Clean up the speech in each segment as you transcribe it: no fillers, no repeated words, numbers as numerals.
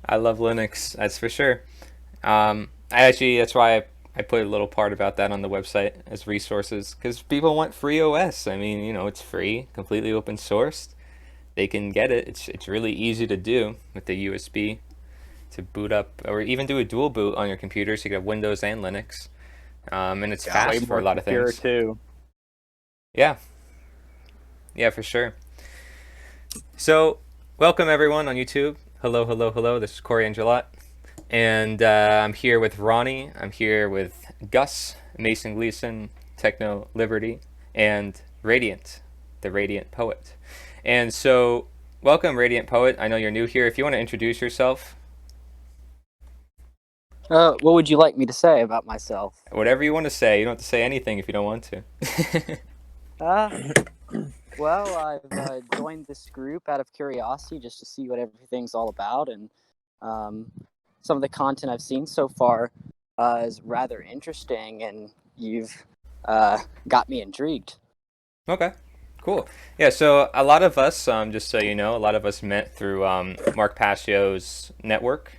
I love Linux, that's for sure. That's why I put a little part about that on the website as resources because people want free OS. I mean, it's free, completely open sourced. They can get it. It's really easy to do with the USB to boot up, or even do a dual boot on your computer, so you can have Windows and Linux. And it's Yeah. Way fast for a more lot of secure things. too. Yeah, yeah, for sure. So, welcome everyone on YouTube. Hello, hello, hello. This is Corey Angelot. And I'm here with Ronnie. I'm here with Gus, Mason Gleason, Techno Liberty, and Radiant, the Radiant Poet. And so, welcome, Radiant Poet. I know you're new here. If you want to introduce yourself, What would you like me to say about myself? whatever you want to say. You don't have to say anything if you don't want to. Uh, well, I've joined this group out of curiosity just to see what everything's all about, and um, some of the content I've seen so far is rather interesting, and you've got me intrigued. Okay, cool. Yeah, so a lot of us, just so you know, a lot of us met through Mark Passio's network.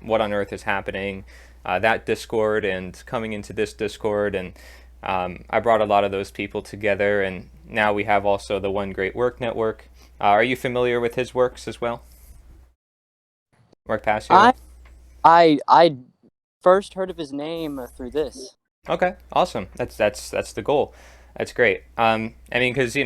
What on earth is happening? That Discord and coming into this Discord, and I brought a lot of those people together, and now we have also the One Great Work Network. Are you familiar with his works as well, Mark Passio? I I first heard of his name through this. Okay, awesome. That's the goal. That's great. I mean, because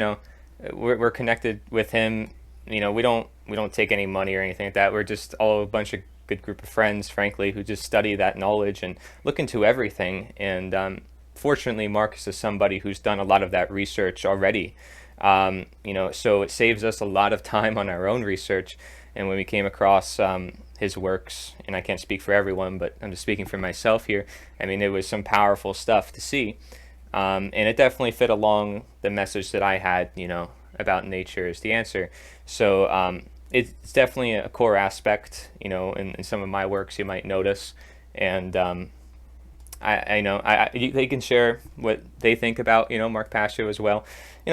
we're connected with him. We don't take any money or anything like that. We're just all a bunch of good group of friends, frankly, who just study that knowledge and look into everything. And fortunately, Marcus is somebody who's done a lot of that research already. So it saves us a lot of time on our own research. And when we came across his works, and I can't speak for everyone, but I'm just speaking for myself here. I mean, it was some powerful stuff to see, and it definitely fit along the message that I had, about nature is the answer. So it's definitely a core aspect, in some of my works you might notice, and I know they can share what they think about Mark Pasio as well.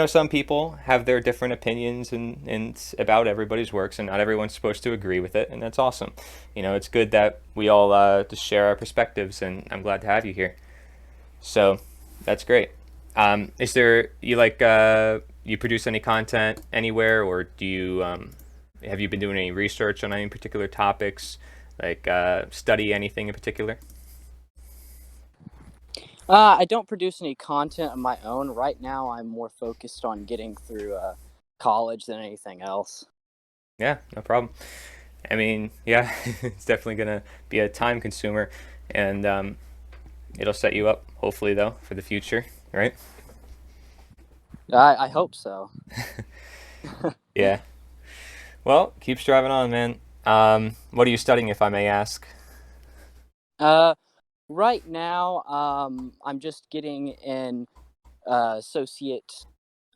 Some people have their different opinions and about everybody's works, and not everyone's supposed to agree with it, and that's awesome. It's good that we all just share our perspectives, and I'm glad to have you here. So that's great. Is there you produce any content anywhere, or do you have you been doing any research on any particular topics, like study anything in particular? I don't produce any content of my own right now. I'm more focused on getting through college than anything else. Yeah, no problem. I mean, yeah, it's definitely gonna be a time consumer, and it'll set you up, hopefully, though, for the future, right? I hope so. Yeah. Well, keep striving on, man. What are you studying, if I may ask? Uh, right now, I'm just getting an associate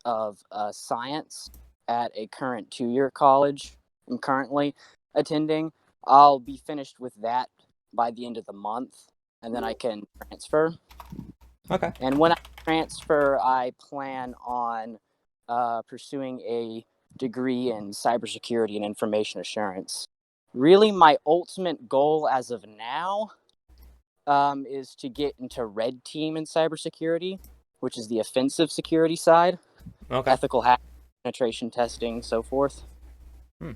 of science at a current 2-year college I'm currently attending. I'll be finished with that by the end of the month, and then I can transfer. Okay. And when I transfer, I plan on pursuing a degree in cybersecurity and information assurance. Really, my ultimate goal as of now is to get into red team in cybersecurity, which is the offensive security side, Okay. ethical hack, penetration testing, so forth. Hmm.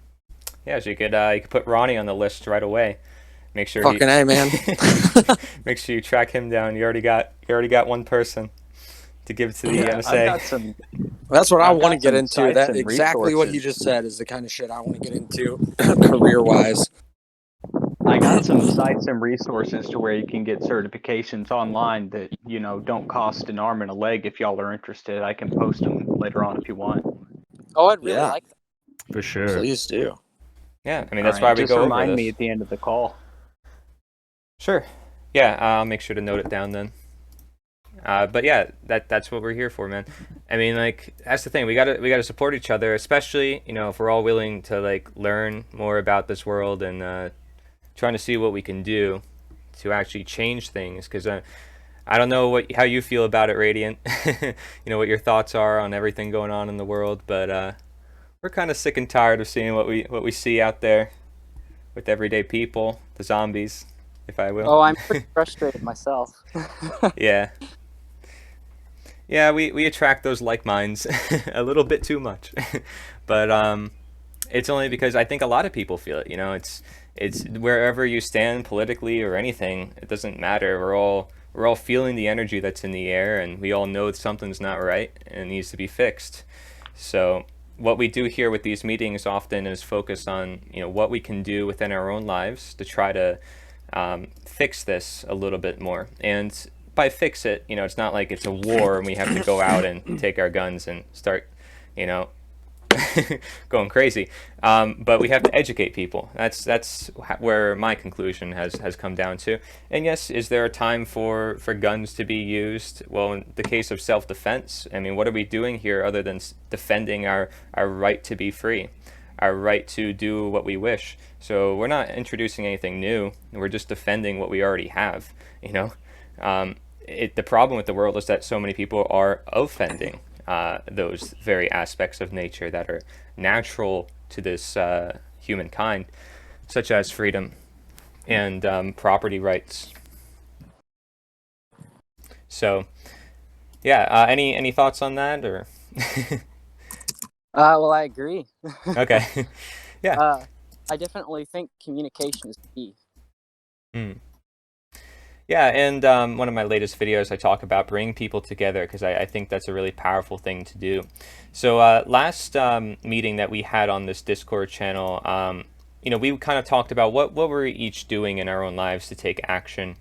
Yeah, so you could put Ronnie on the list right away. Make sure he Fucking A, man. make sure you track him down. You already got one person to give to the Yeah, I've MSA. got some. That's what I I've want to got get some into. sites That and exactly what he resources. just said is the kind of shit I want to get into career wise. I got some sites and resources to where you can get certifications online that don't cost an arm and a leg. If y'all are interested, I can post them later on if you want. Oh, I'd really Yeah, like that. For sure. please do. Yeah, I mean All that's why right, we just go over remind me this. at the end of the call. Sure. Yeah, I'll make sure to note it down then. But yeah, that's what we're here for, man. I mean, like that's the thing. We gotta support each other, especially if we're all willing to like learn more about this world and trying to see what we can do to actually change things. Because I don't know how you feel about it, Radiant. What your thoughts are on everything going on in the world, but we're kind of sick and tired of seeing what we see out there. with everyday people, the zombies, if I will. Oh, I'm pretty frustrated myself. Yeah. Yeah, we attract those like minds a little bit too much. But it's only because I think a lot of people feel it. It's wherever you stand politically or anything, it doesn't matter. We're all feeling the energy that's in the air, and we all know that something's not right and it needs to be fixed. So what we do here with these meetings often is focus on what we can do within our own lives to try to fix this a little bit more. And by fix it, it's not like it's a war and we have to go out and take our guns and start, you know, going crazy. But we have to educate people. That's where my conclusion has come down to. And yes, is there a time for guns to be used? Well, in the case of self-defense, I mean, what are we doing here other than defending our right to be free, our right to do what we wish? So we're not introducing anything new. We're just defending what we already have. The problem with the world is that so many people are offending those very aspects of nature that are natural to this humankind, such as freedom and property rights. So, yeah, any thoughts on that, or? Well, I agree. Okay, yeah. I definitely think communication is key. Mm. Yeah, and one of my latest videos, I talk about bringing people together because I think that's a really powerful thing to do. So last meeting that we had on this Discord channel, we kind of talked about what we're each doing in our own lives to take action.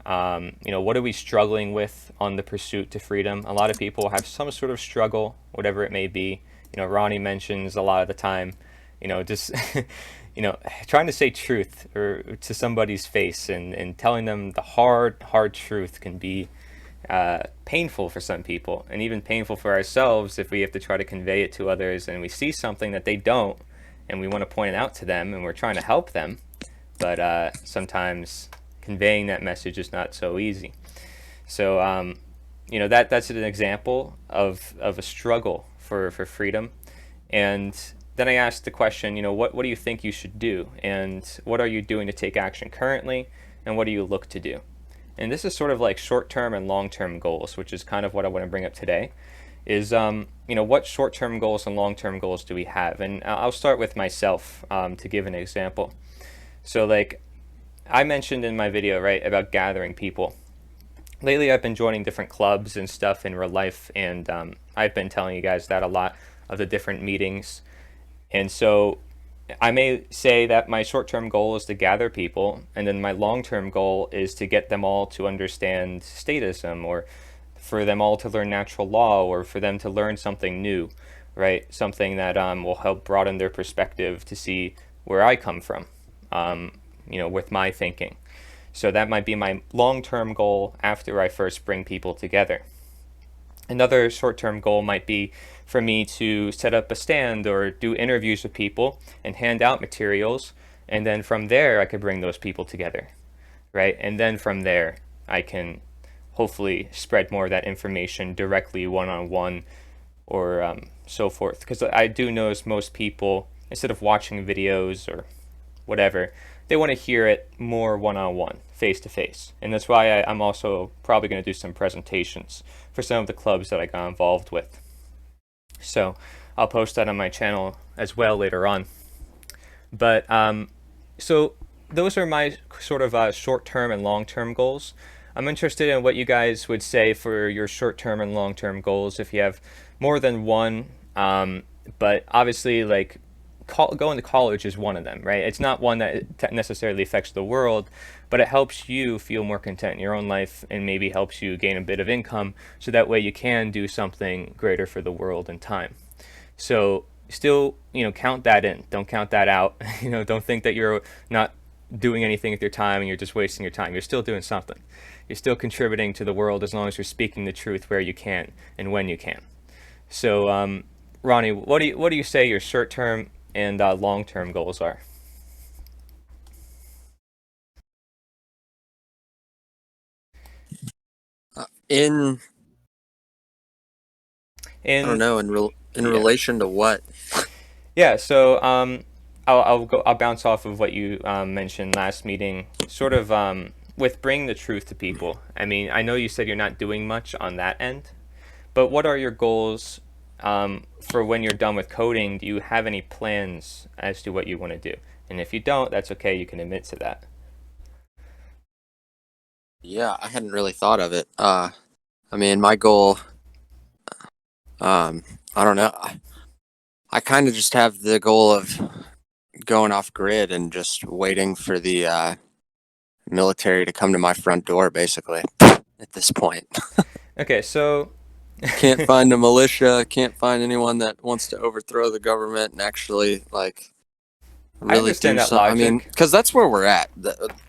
What are we struggling with on the pursuit to freedom? A lot of people have some sort of struggle, whatever it may be. Ronnie mentions a lot of the time, just trying to say truth or to somebody's face and telling them the hard truth can be painful for some people, and even painful for ourselves if we have to try to convey it to others and we see something that they don't and we want to point it out to them and we're trying to help them, but sometimes conveying that message is not so easy. So that's an example of a struggle for freedom. And then I asked the question, what do you think you should do? And what are you doing to take action currently? And what do you look to do? And this is sort of like short-term and long-term goals, which is kind of what I want to bring up today, is, what short-term goals and long-term goals do we have? And I'll start with myself to give an example. So like I mentioned in my video, right, about gathering people. Lately, I've been joining different clubs and stuff in real life, and I've been telling you guys that a lot of the different meetings. And so I may say that my short-term goal is to gather people, and then my long-term goal is to get them all to understand statism, or for them all to learn natural law, or for them to learn something new, right? Something that will help broaden their perspective to see where I come from, with my thinking. So that might be my long-term goal after I first bring people together. Another short-term goal might be for me to set up a stand or do interviews with people and hand out materials, and then from there I could bring those people together, right? And then from there I can hopefully spread more of that information directly one-on-one, or so forth. Because I do notice most people, instead of watching videos or whatever, they want to hear it more one-on-one, face-to-face. And that's why I'm also probably going to do some presentations for some of the clubs that I got involved with. So I'll post that on my channel as well later on. But so those are my sort of short-term and long-term goals. I'm interested in what you guys would say for your short-term and long-term goals if you have more than one. But obviously, like, going to college is one of them, right? It's not one that necessarily affects the world, but it helps you feel more content in your own life and maybe helps you gain a bit of income, so that way you can do something greater for the world in time. So still, count that in. Don't count that out. Don't think that you're not doing anything with your time and you're just wasting your time. You're still doing something. You're still contributing to the world as long as you're speaking the truth where you can and when you can. So, Ronnie, what do you say your short-term and long-term goals are? In I don't In know, in yeah. relation to what? Yeah, so I'll bounce off of what you mentioned last meeting, sort of with bringing the truth to people. I mean, I know you said you're not doing much on that end, but what are your goals for when you're done with coding? Do you have any plans as to what you want to do? And if you don't, that's okay. You can admit to that. Yeah, I hadn't really thought of it. I mean, my goal, I don't know. I kind of just have the goal of going off grid and just waiting for the military to come to my front door, basically, at this point. Okay, so Can't find a militia, can't find anyone that wants to overthrow the government and actually, like, I really understand do that something. I mean, logic. because that's where we're at.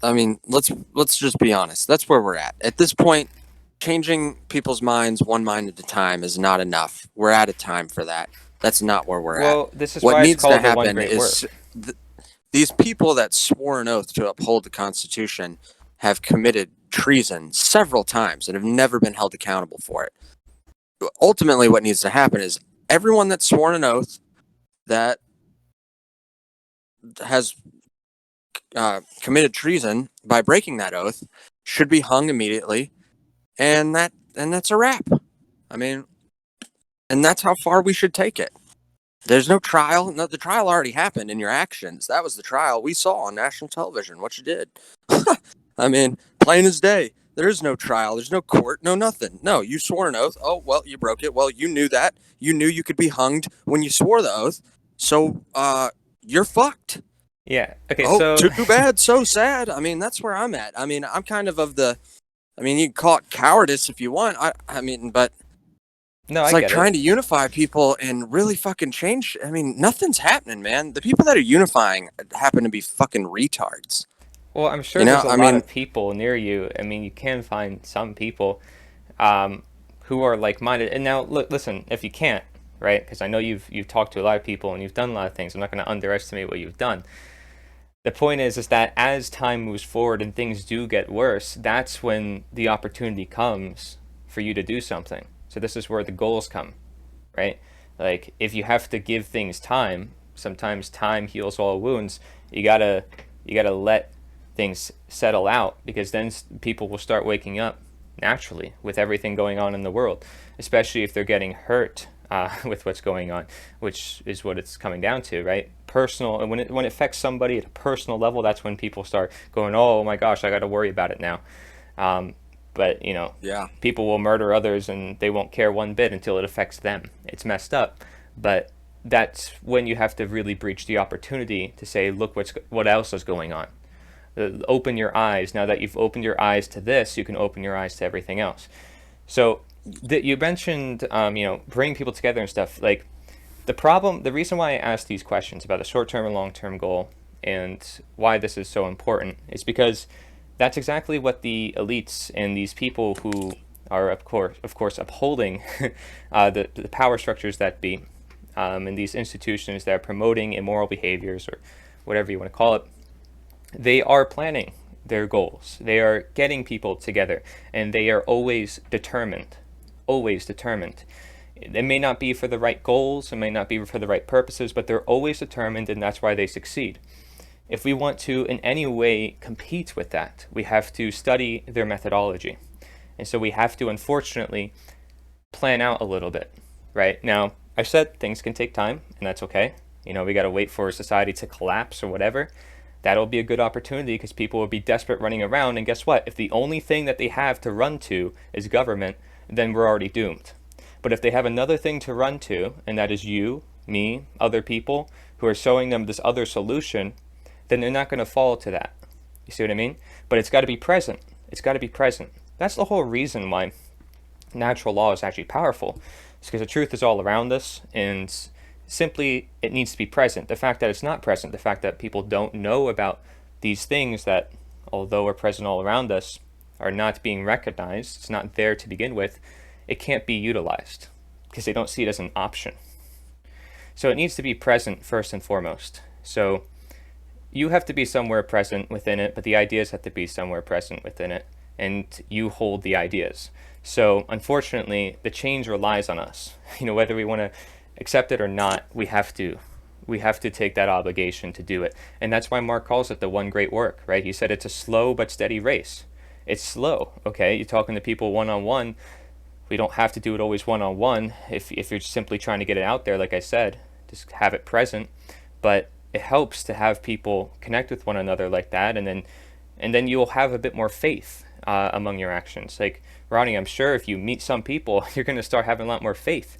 I mean, let's just be honest. That's where we're at this point. Changing people's minds one mind at a time is not enough. We're out of time for that. That's not where we're at. Well, this is What why it's needs to called the one happen great is work. these people that swore an oath to uphold the Constitution have committed treason several times and have never been held accountable for it. Ultimately, what needs to happen is everyone that's sworn an oath that has committed treason by breaking that oath should be hung immediately, and that's a wrap. I mean, and that's how far we should take it. There's no trial. No, the trial already happened in your actions. That was the trial we saw on national television. What you did. I mean, plain as day. There is no trial. There's no court. No nothing. No, you swore an oath. Oh well, you broke it. Well, you knew that. You knew you could be hunged when you swore the oath. So, you're fucked. Yeah. Okay, Oh, so too bad. So sad. I mean, that's where I'm at. I mean, I'm kind of the. I mean, you can call it cowardice if you want. I mean, but no, it's I like get it. trying to unify people and really fucking change. I mean, nothing's happening, man. The people that are unifying happen to be fucking retards. Well, I'm sure You know, there's a I lot mean, of people near you. I mean, you can find some people um, who are like-minded. And now, look, listen, if you can't, right? Because I know you've talked to a lot of people and you've done a lot of things. I'm not going to underestimate what you've done. The point is that as time moves forward and things do get worse, that's when the opportunity comes for you to do something. So this is where the goals come, right? Like if you have to give things time, sometimes time heals all wounds. You gotta let things settle out because then people will start waking up naturally with everything going on in the world, especially if they're getting hurt with what's going on, which is what it's coming down to, right? Personal, and when it affects somebody at a personal level, that's when people start going, "Oh my gosh, I got to worry about it now." Um, but yeah, people will murder others and they won't care one bit until it affects them. It's messed up, but that's when you have to really breach the opportunity to say, "Look, what else is going on." Open your eyes. Now that you've opened your eyes to this, you can open your eyes to everything else. So you mentioned, bringing people together and stuff. Like the reason why I asked these questions about the short-term and long-term goal and why this is so important is because that's exactly what the elites and these people who are, of course, upholding the power structures that be, and these institutions that are promoting immoral behaviors or whatever you want to call it, they are planning their goals. They are getting people together, and they are always determined. Always determined. It may not be for the right goals, it may not be for the right purposes, but they're always determined, and that's why they succeed. If we want to in any way compete with that, we have to study their methodology. And so we have to, unfortunately, plan out a little bit, right? Now, I said things can take time, and that's okay. We got to wait for society to collapse or whatever. That'll be a good opportunity because people will be desperate running around. And guess what? If the only thing that they have to run to is government, then we're already doomed. But if they have another thing to run to, and that is you, me, other people who are showing them this other solution, then they're not going to fall to that. You see what I mean? But it's got to be present. It's got to be present. That's the whole reason why natural law is actually powerful. It's because the truth is all around us, and simply it needs to be present. The fact that it's not present, the fact that people don't know about these things that, although are present all around us, are not being recognized, it's not there to begin with, it can't be utilized because they don't see it as an option. So it needs to be present first and foremost. So you have to be somewhere present within it, but the ideas have to be somewhere present within it, and you hold the ideas. So unfortunately, the change relies on us. Whether we want to accept it or not, we have to we have to take that obligation to do it. And that's why Mark calls it the one great work, right? He said it's a slow but steady race. It's slow, okay? You're talking to people one-on-one. We don't have to do it always one-on-one. If you're simply trying to get it out there, like I said, just have it present. But it helps to have people connect with one another like that, and then you'll have a bit more faith among your actions. Like Ronnie, I'm sure if you meet some people, you're going to start having a lot more faith.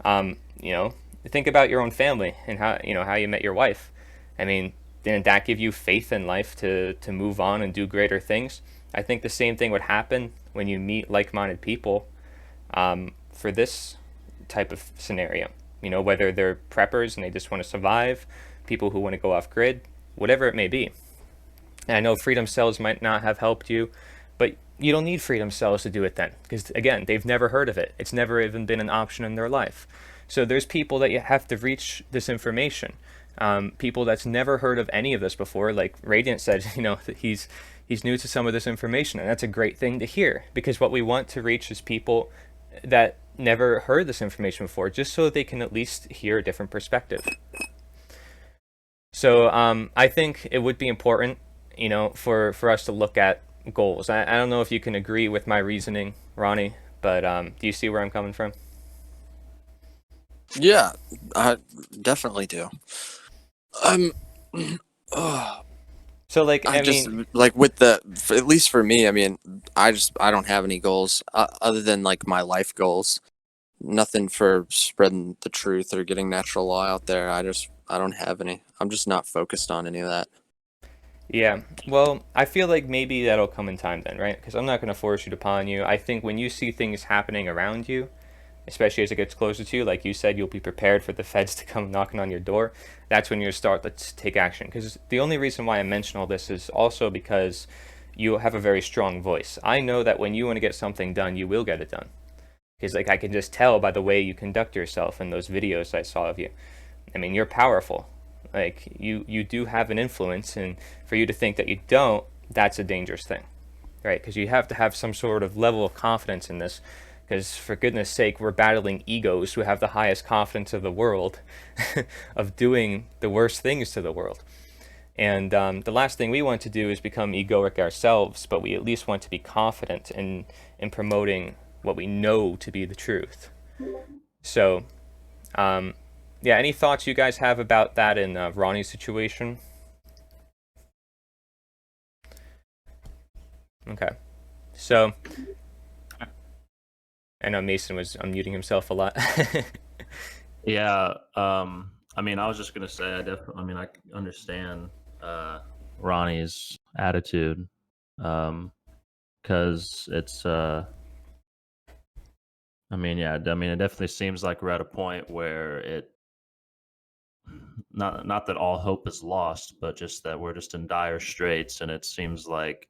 You know, think about your own family and how you met your wife. I mean, didn't that give you faith in life to move on and do greater things? I think the same thing would happen when you meet like-minded people for this type of scenario. You know, whether they're preppers and they just want to survive, people who want to go off grid, whatever it may be. And I know freedom cells might not have helped you, but you don't need freedom cells to do it then, because again, they've never heard of it. It's never even been an option in their life. So there's people that you have to reach this information. People that's never heard of any of this before, like Radiant said, you know, that he's new to some of this information, and that's a great thing to hear, because what we want to reach is people that never heard this information before, just so they can at least hear a different perspective. So I think it would be important, you know, for us to look at goals. I don't know if you can agree with my reasoning, Ronnie, but do you see where I'm coming from? Yeah, I definitely do. Oh, So like, I I just mean, like with at least for me, I mean, I don't have any goals other than like my life goals. Nothing for spreading the truth or getting natural law out there. I don't have any. I'm just not focused on any of that. yeah. Well, I feel like maybe that'll come in time then, right? Because I'm not going to force it upon you. I think when you see things happening around you, especially as it gets closer to you, like you said, you'll be prepared for the feds to come knocking on your door. That's when you start, let's take action. Because the only reason why I mention all this is also because you have a very strong voice. I know that when you want to get something done, you will get it done. Because like I can just tell by the way you conduct yourself in those videos I saw of you. I mean, you're powerful. Like you do have an influence, and for you to think that you don't, that's a dangerous thing, right? Because you have to have some sort of level of confidence in this. Because for goodness sake, we're battling egos who have the highest confidence of the world, of doing the worst things to the world. And the last thing we want to do is become egoic ourselves, but we at least want to be confident in promoting what we know to be the truth. So, yeah, any thoughts you guys have about that in Ronnie's situation? Okay. So, I know Mason was unmuting himself a lot. Yeah, I mean, I was just gonna say, I mean, I understand Ronnie's attitude, because it's, I mean, yeah, I mean, it definitely seems like we're at a point where not that all hope is lost, but just that we're just in dire straits, and it seems like,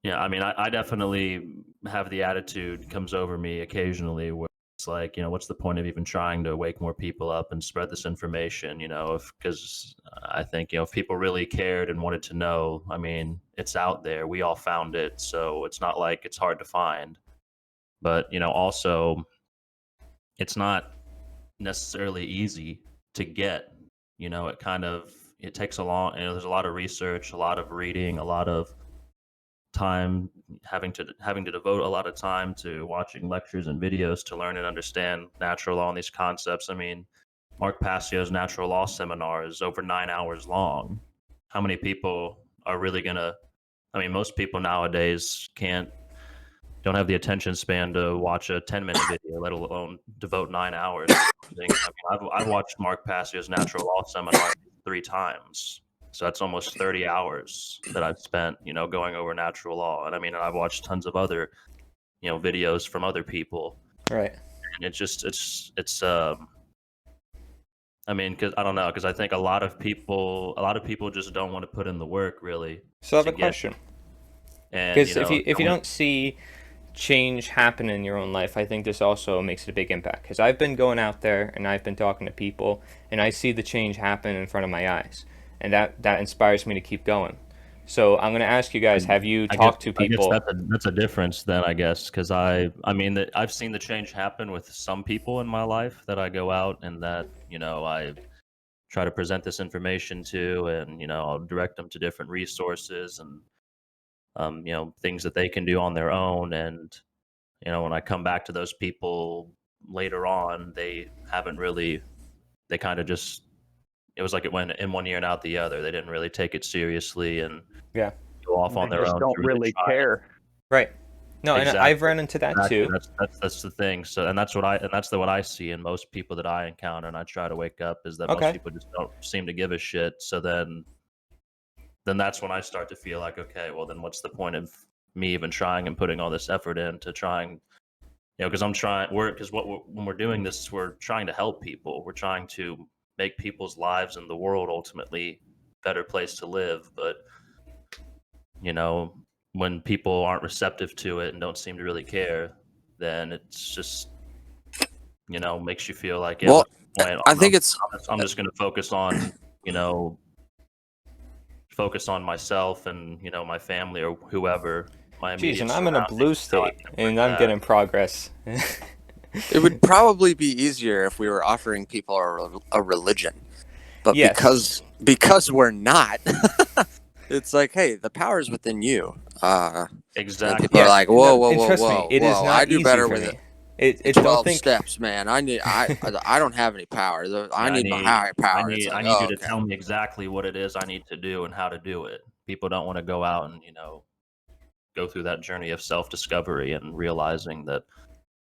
yeah, I mean, I definitely have the attitude comes over me occasionally where it's like, what's the point of even trying to wake more people up and spread this information, because I think, if people really cared and wanted to know, I mean, it's out there. We all found it. So it's not like it's hard to find. But, also, it's not necessarily easy to get. It takes a long, there's a lot of research, a lot of reading, a lot of time having to devote a lot of time to watching lectures and videos to learn and understand natural law and these concepts. I mean, Mark Passio's natural law seminar is over 9 hours long. How many people are really gonna? I mean, most people nowadays don't have the attention span to watch a 10-minute video, let alone devote 9 hours to something. I mean, I've watched Mark Passio's natural law seminar 3 times. So that's almost 30 hours that I've spent, going over natural law. And I mean, I've watched tons of other, videos from other people. Right. And I mean, because I don't know, because I think a lot of people just don't want to put in the work, really. So I have a question. And Because if you don't see change happen in your own life, I think this also makes it a big impact. Because I've been going out there and I've been talking to people, and I see the change happen in front of my eyes, and that inspires me to keep going. So I'm going to ask you guys, have you I guess talked to I guess people? that's a difference then, I guess, because I mean that I've seen the change happen with some people in my life that I go out and that I try to present this information to, and I'll direct them to different resources and things that they can do on their own. And when I come back to those people later on, they haven't really. They kind of just. It was like it went in one ear and out the other. They didn't really take it seriously and Yeah, go off on They their just own to don't really really try. care. right. No, and I've Exactly. run into that Exactly. too. That's the thing. So, and that's what I see in most people that I encounter, and I try to wake up is that most Okay. people just don't seem to give a shit. So then that's when I start to feel like, okay, well then what's the point of me even trying and putting all this effort into trying, because when we're doing this, we're trying to help people. We're trying to make people's lives and the world ultimately a better place to live. But you know, when people aren't receptive to it and don't seem to really care, then it's just makes you feel like, yeah, Well, what's the point? I think it's I'm just going to you know focus on myself and my family or whoever, my Geez, immediate and I'm in a surroundings. blue How I state, can bring and I'm that. getting progress. it would probably be easier if we were offering people a religion, but Yes. because we're not, it's like, hey, the power is within you. And Exactly. people are Yeah. like, No, whoa, whoa, and whoa, trust me, whoa, it is whoa! I not do easy better for with me. It don't 12 think. steps, man. I don't have any power. I Yeah, need my higher power. It's I like, need oh, you to okay. tell me exactly what it is I need to do and how to do it. People don't want to go out and go through that journey of self discovery and realizing that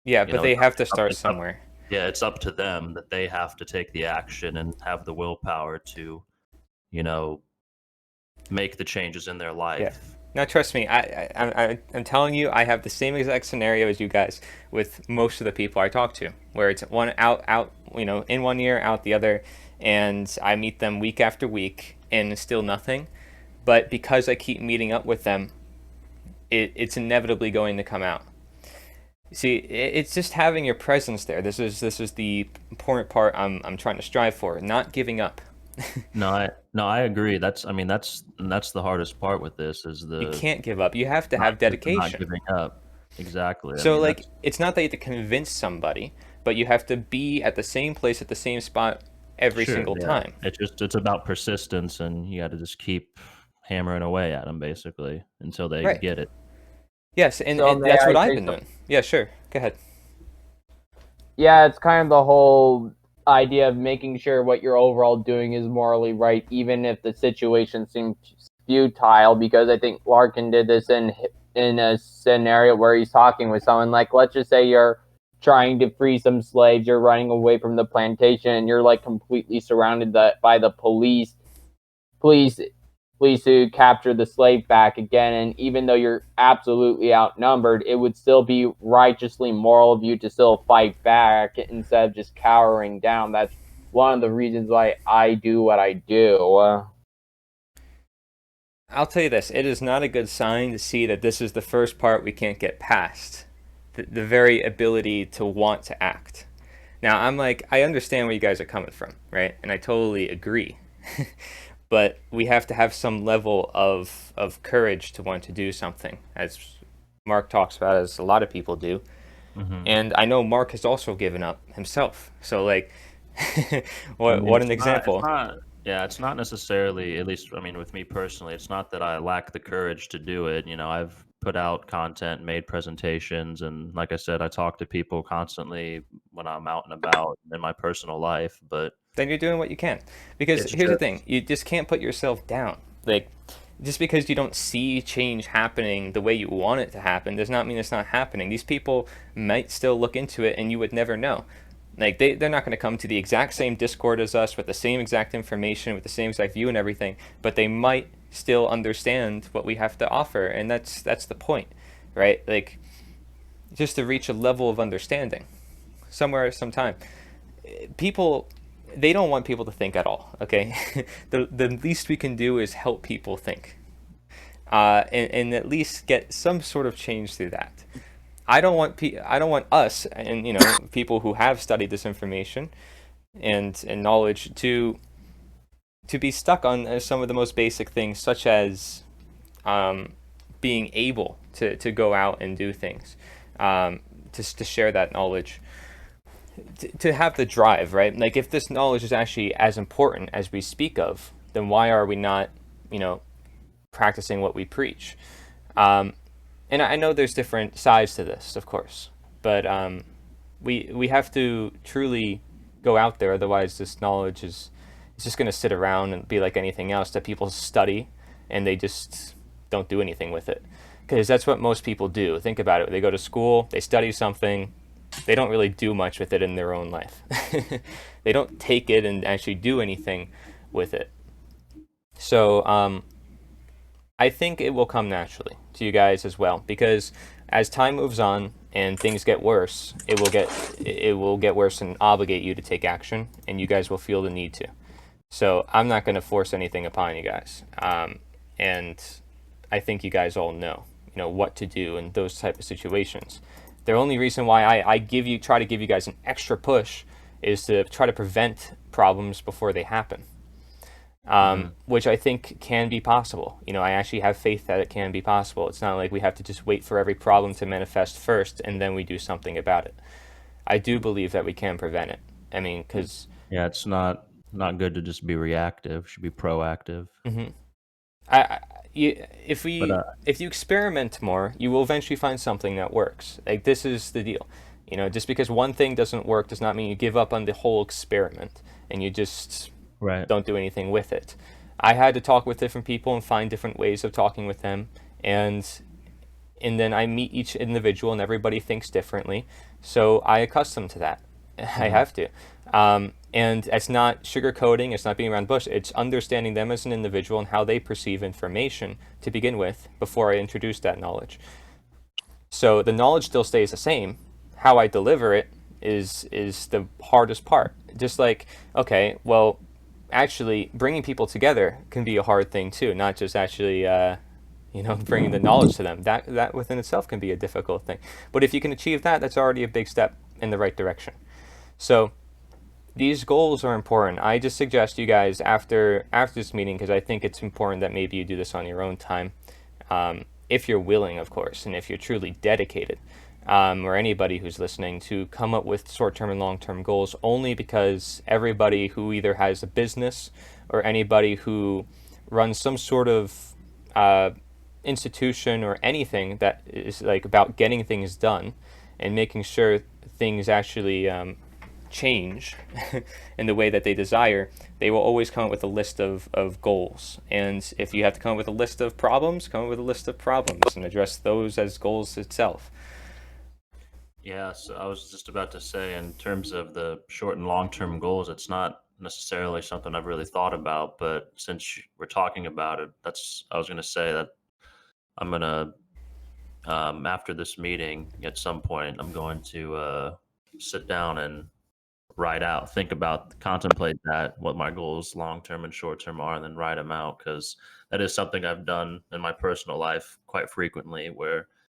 Yeah, but they it's have to start it's up somewhere. yeah, it's up to them, that they have to take the action and have the willpower to you know make the changes in their Yeah. life. Now, trust me, I'm telling you, I have the same exact scenario as you guys with most of the people I talk to, where it's one out, in one ear, out the other, and I meet them week after week, and still nothing. But because I keep meeting up with them, it's inevitably going to come out. See, it's just having your presence there. This is the important part I'm trying to strive for, not giving up. No, I agree. That's the hardest part with this is You the can't give up. You have to not have not dedication. giving up. Exactly. I So mean, like that's it's not that you have to convince somebody, but you have to be at the same place at the same spot every sure. single Yeah, time. it's about persistence, and you got to just keep hammering away at them basically until they Right. get it. Yes, and So may that's what I I've say been something? doing. Yeah, sure. Go ahead. Yeah, it's kind of the whole idea of making sure what you're overall doing is morally right, even if the situation seems futile. Because I think Larkin did this in a scenario where he's talking with someone. Like, let's just say you're trying to free some slaves, you're running away from the plantation, and you're like completely surrounded by the police police to capture the slave back again. And even though you're absolutely outnumbered, it would still be righteously moral of you to still fight back instead of just cowering down. That's one of the reasons why I do what I do. I'll tell you this, it is not a good sign to see that this is the first part we can't get past. The very ability to want to act. Now, I'm like, I understand where you guys are coming from, right? And I totally agree. But we have to have some level of courage to want to do something, as Mark talks about, as a lot of people do. Hmm. And I know Mark has also given up himself. So, like, I mean, what an example. yeah, it's not necessarily, at least, I mean, with me personally, it's not that I lack the courage to do it. I've put out content, made presentations, and like I said, I talk to people constantly when I'm out and about in my personal life, but Then you're doing what you can. Because it's here's the thing, just, you just can't put yourself down. Like, just because you don't see change happening the way you want it to happen does not mean it's not happening. These people might still look into it and you would never know. Like, they're not going to come to the exact same Discord as us with the same exact information, with the same exact view and everything, but they might still understand what we have to offer, and that's the point, right? Like, just to reach a level of understanding somewhere, sometime. People, they don't want people to think at all, okay? The least we can do is help people think, and at least get some sort of change through that. I don't want us and people who have studied this information and knowledge to be stuck on some of the most basic things, such as being able to go out and do things, to share that knowledge, to have the drive, right? Like if this knowledge is actually as important as we speak of, then why are we not, practicing what we preach? And I know there's different sides to this, of course, but we have to truly go out there. Otherwise, this knowledge is it's just going to sit around and be like anything else that people study and they just don't do anything with it. Because that's what most people do. Think about it. They go to school, they study something, they don't really do much with it in their own life. They don't take it and actually do anything with it. So I think it will come naturally to you guys as well, because as time moves on and things get worse, it will get worse and obligate you to take action, and you guys will feel the need to. So I'm not going to force anything upon you guys, and I think you guys all know, what to do in those type of situations. The only reason why I try to give you guys an extra push is to try to prevent problems before they happen. Which I think can be possible. I actually have faith that it can be possible. It's not like we have to just wait for every problem to manifest first and then we do something about it. I do believe that we can prevent it. I mean, because Yeah, it's not good to just be reactive. It should be proactive. If you experiment more, you will eventually find something that works. Like this is the deal. Just because one thing doesn't work does not mean you give up on the whole experiment and you just Right. don't do anything with it. I had to talk with different people and find different ways of talking with them, and then I meet each individual and everybody thinks differently, so I accustom to that. I have to. And it's not sugarcoating, it's not being around the bush, it's understanding them as an individual and how they perceive information to begin with before I introduce that knowledge. So the knowledge still stays the same. How I deliver it is the hardest part. Just like, okay, well, actually bringing people together can be a hard thing too, not just actually bringing the knowledge to them. That within itself can be a difficult thing, but if you can achieve that, that's already a big step in the right direction. So these goals are important. I just suggest you guys after this meeting, because I think it's important that maybe you do this on your own time, if you're willing, of course, and if you're truly dedicated, or anybody who's listening, to come up with short-term and long-term goals, only because everybody who either has a business or anybody who runs some sort of institution or anything that is like about getting things done and making sure things actually change in the way that they desire, they will always come up with a list of goals. And if you have to come up with a list of problems, come up with a list of problems and address those as goals itself. Yeah, so I was just about to say, in terms of the short and long-term goals, it's not necessarily something I've really thought about, but since we're talking about it, I was going to say that I'm going to, after this meeting, at some point, I'm going to sit down and contemplate what my goals long-term and short-term are, and then write them out, because that is something I've done in my personal life quite frequently,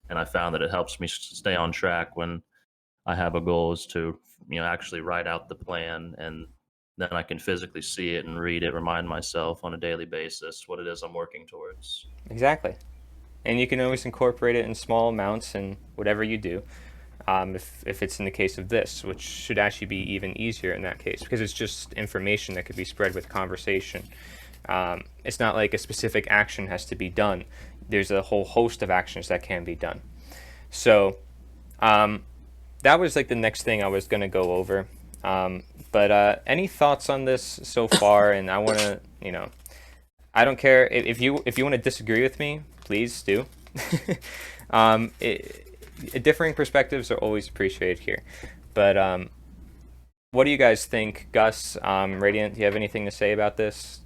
and I found that it helps me stay on track when I have a goal, is to actually write out the plan, and then I can physically see it and read it, remind myself on a daily basis what it is I'm working towards. Exactly. And you can always incorporate it in small amounts in whatever you do. If it's in the case of this, which should actually be even easier in that case, because it's just information that could be spread with conversation. It's not like a specific action has to be done. There's a whole host of actions that can be done. So that was like the next thing I was going to go over. But any thoughts on this so far? And I want to, I don't care if you want to disagree with me, please do. Differing perspectives are always appreciated here. But what do you guys think? Gus, Radiant, do you have anything to say about this?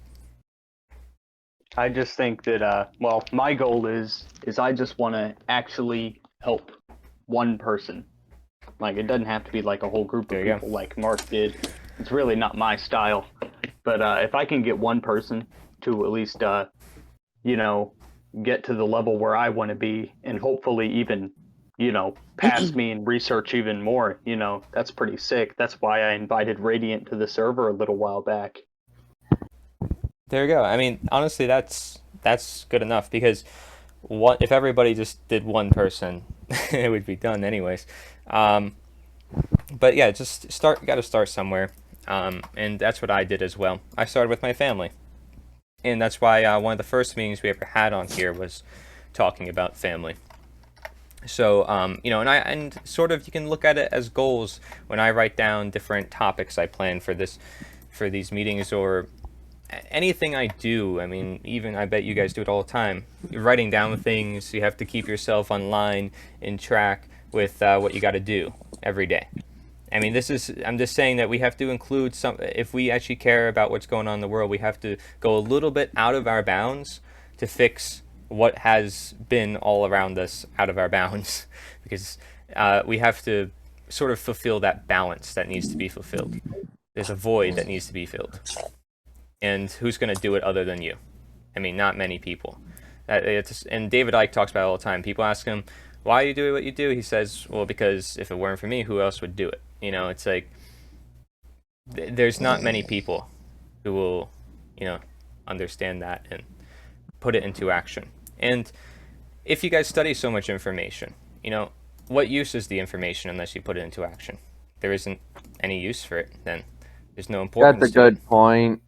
I just think that my goal is I just want to actually help one person. Like, it doesn't have to be like a whole group of people like Mark did. It's really not my style. But if I can get one person to at least get to the level where I want to be, and hopefully even pass me in research even more, that's pretty sick. That's why I invited Radiant to the server a little while back. There you go. I mean, honestly, that's good enough, because if everybody just did one person, it would be done anyways. But yeah, just got to start somewhere. And that's what I did as well. I started with my family. And that's why one of the first meetings we ever had on here was talking about family. So, and sort of you can look at it as goals when I write down different topics I plan for these meetings or anything I do. I mean, even I bet you guys do it all the time. You're writing down things. You have to keep yourself online in track with what you got to do every day. I mean, I'm just saying that we have to include if we actually care about what's going on in the world, we have to go a little bit out of our bounds to fix what has been all around us out of our bounds, because we have to sort of fulfill that balance that needs to be fulfilled. There's a void that needs to be filled. And who's going to do it other than you? I mean, not many people. And David Icke talks about it all the time. People ask him, why are you doing what you do? He says, well, because if it weren't for me, who else would do it? You know, it's like there's not many people who will, understand that and put it into action. And if you guys study so much information, what use is the information unless you put it into action? There isn't any use for it, then there's no importance. That's a good point.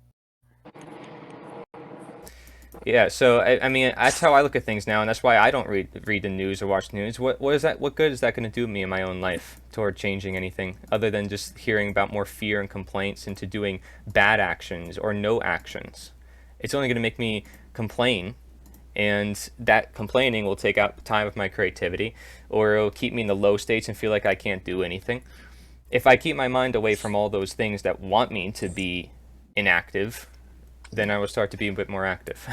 Yeah, so I mean that's how I look at things now, and that's why I don't read the news or watch the news. What is that? What good is that going to do me in my own life toward changing anything other than just hearing about more fear and complaints into doing bad actions or no actions? It's only going to make me complain, and that complaining will take out time of my creativity, or it'll keep me in the low states and feel like I can't do anything. If I keep my mind away from all those things that want me to be inactive, then I will start to be a bit more active.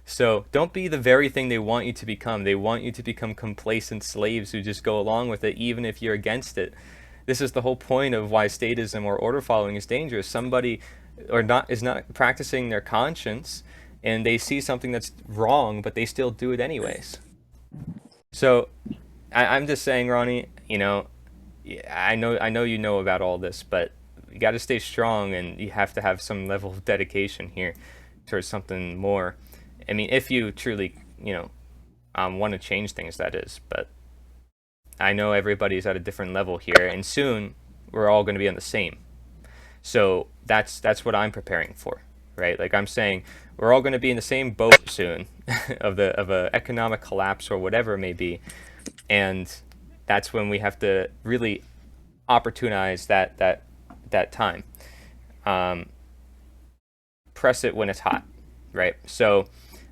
So don't be the very thing they want you to become. They want you to become complacent slaves who just go along with it even if you're against it. This is the whole point of why statism or order following is dangerous. Somebody is not practicing their conscience, and they see something that's wrong, but they still do it anyways. So I'm just saying, Ronnie, I know you know about all this, but you got to stay strong, and you have to have some level of dedication here towards something more. I mean, if you truly, want to change things, that is. But I know everybody's at a different level here, and soon we're all going to be on the same. So that's what I'm preparing for, right? Like I'm saying, we're all going to be in the same boat soon, of a economic collapse or whatever it may be, and that's when we have to really opportunize that time. Press it when it's hot, right? So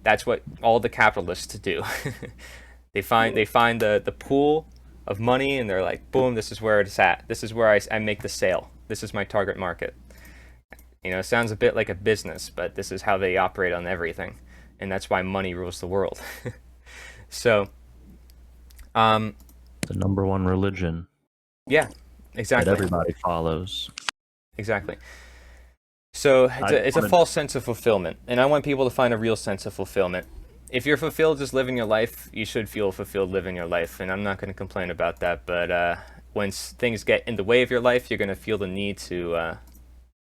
that's what all the capitalists do. They find the pool of money, and they're like, boom, this is where it's at. This is where I make the sale. This is my target market. It sounds a bit like a business, but this is how they operate on everything, and that's why money rules the world. So the number one religion. Yeah, exactly. That everybody follows. Exactly. So it's a false sense of fulfillment, and I want people to find a real sense of fulfillment. If you're fulfilled just living your life, you should feel fulfilled living your life, and I'm not going to complain about that, but when things get in the way of your life, you're going to feel the need to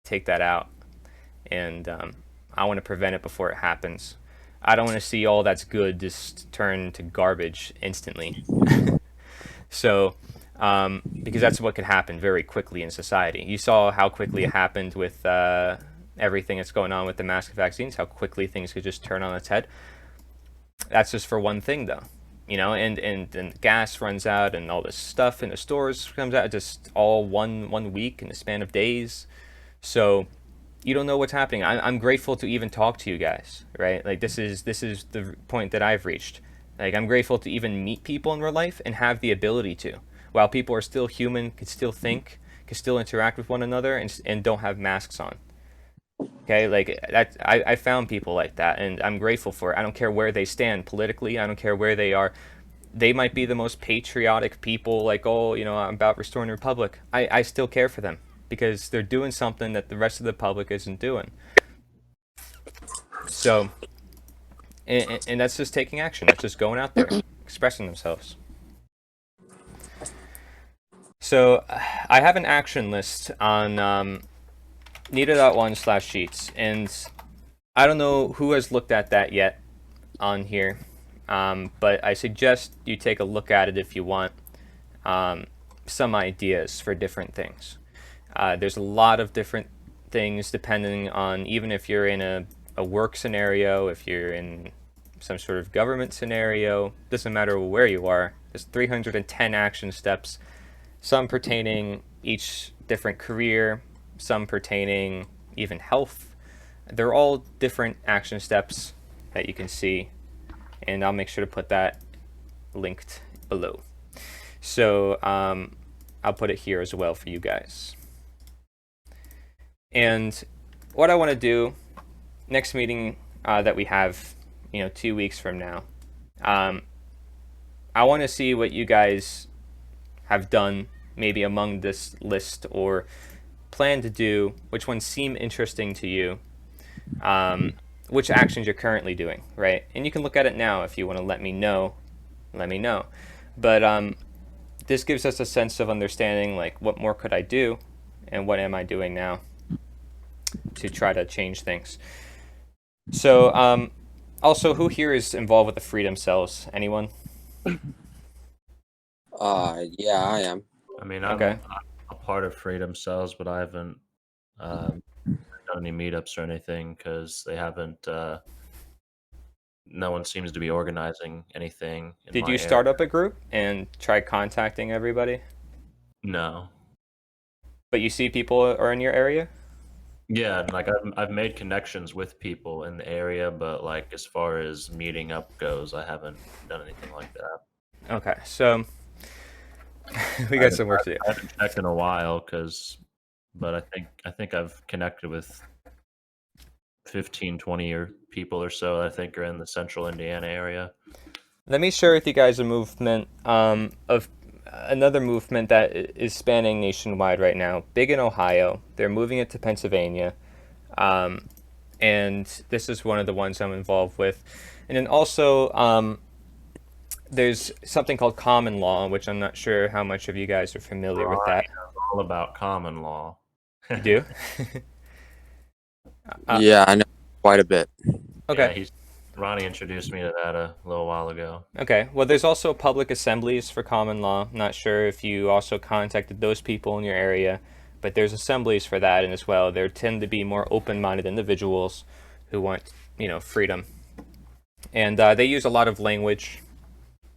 take that out, and I want to prevent it before it happens. I don't want to see all that's good just turn to garbage instantly. So because that's what could happen very quickly in society. You saw how quickly it happened with everything that's going on with the mask vaccines, how quickly things could just turn on its head. That's just for one thing, though. And gas runs out, and all this stuff in the stores comes out, just all one week in the span of days. So you don't know what's happening. I'm grateful to even talk to you guys, right? Like this is the point that I've reached. Like I'm grateful to even meet people in real life and have the ability to. While people are still human, can still think, can still interact with one another, and don't have masks on. Okay, like that. I found people like that, and I'm grateful for it. I don't care where they stand politically. I don't care where they are. They might be the most patriotic people, like, I'm about restoring the republic. I still care for them because they're doing something that the rest of the public isn't doing. So, and that's just taking action. That's just going out there, expressing themselves. So I have an action list on Nita.1/sheets, and I don't know who has looked at that yet on here, but I suggest you take a look at it if you want some ideas for different things. There's a lot of different things depending on, even if you're in a work scenario, if you're in some sort of government scenario, doesn't matter where you are. There's 310 action steps, some pertaining each different career, some pertaining even health. They're all different action steps that you can see, and I'll make sure to put that linked below. So I'll put it here as well for you guys. And what I want to do next meeting that we have, 2 weeks from now, I want to see what you guys have done maybe among this list or plan to do, which ones seem interesting to you, which actions you're currently doing, right? And you can look at it now if you want to let me know. But this gives us a sense of understanding, like, what more could I do and what am I doing now to try to change things. So also, who here is involved with the Freedom Cells? Anyone? Yeah, I am. I mean, Okay. I'm a part of Freedom Cells, but I haven't done any meetups or anything because they haven't. No one seems to be organizing anything. Did you start up a group and try contacting everybody? No. But you see people are in your area? Yeah, like I've made connections with people in the area, but like as far as meeting up goes, I haven't done anything like that. Okay, so we got some work to do. I haven't checked in a while, but I think I've connected with 15, 20 people or so I think are in the central Indiana area. Let me share with you guys a movement of another movement that is spanning nationwide right now. Big in Ohio. They're moving it to Pennsylvania. And this is one of the ones I'm involved with. And then also there's something called common law, which I'm not sure how much of you guys are familiar with that. All about common law. You do? Yeah, I know quite a bit. Okay. Yeah, Ronnie introduced me to that a little while ago. Okay. Well, there's also public assemblies for common law. Not sure if you also contacted those people in your area, but there's assemblies for that as well. There tend to be more open-minded individuals who want, freedom. And they use a lot of language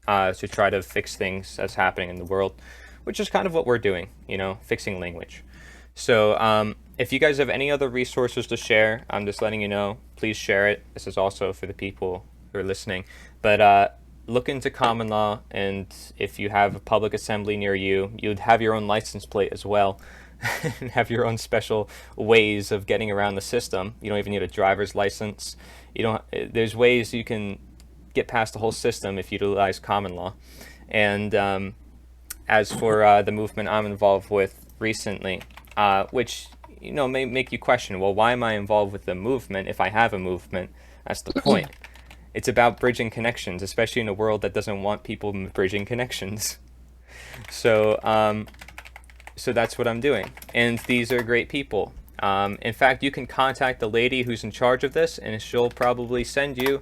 to try to fix things that's happening in the world, which is kind of what we're doing, fixing language. So if you guys have any other resources to share, I'm just letting you know, please share it. This is also for the people who are listening. But look into common law, and if you have a public assembly near you, you'd have your own license plate as well, and have your own special ways of getting around the system. You don't even need a driver's license. There's ways you can get past the whole system if you utilize common law. And as for the movement I'm involved with recently, which may make you question, well, why am I involved with the movement if I have a movement? That's the point. It's about bridging connections, especially in a world that doesn't want people bridging connections. So that's what I'm doing, and these are great people. In fact, you can contact the lady who's in charge of this, and she'll probably send you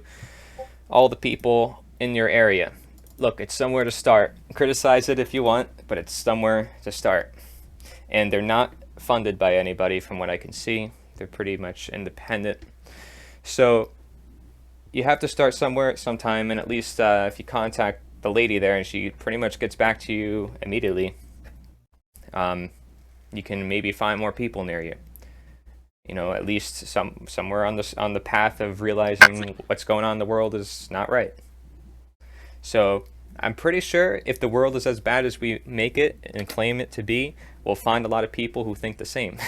all the people in your area. Look, it's somewhere to start. Criticize it if you want, but it's somewhere to start. And they're not funded by anybody from what I can see. They're pretty much independent. So you have to start somewhere at some time, and at least if you contact the lady there and she pretty much gets back to you immediately, you can maybe find more people near you. At least somewhere on the path of realizing what's going on in the world is not right. So I'm pretty sure if the world is as bad as we make it and claim it to be, we'll find a lot of people who think the same.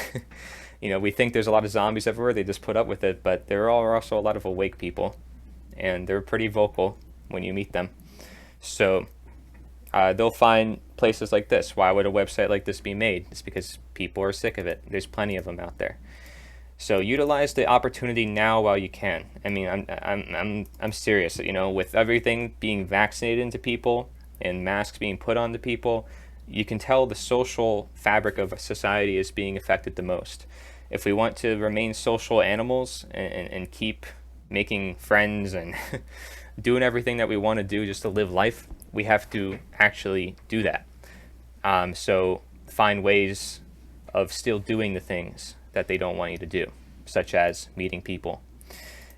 We think there's a lot of zombies everywhere. They just put up with it, but there are also a lot of awake people, and they're pretty vocal when you meet them. So they'll find places like this. Why would a website like this be made? It's because people are sick of it. There's plenty of them out there. So utilize the opportunity now while you can. I mean, I'm serious. With everything being vaccinated into people and masks being put onto people, you can tell the social fabric of society is being affected the most. If we want to remain social animals and keep making friends and doing everything that we want to do just to live life, we have to actually do that. So find ways of still doing the things that they don't want you to do, such as meeting people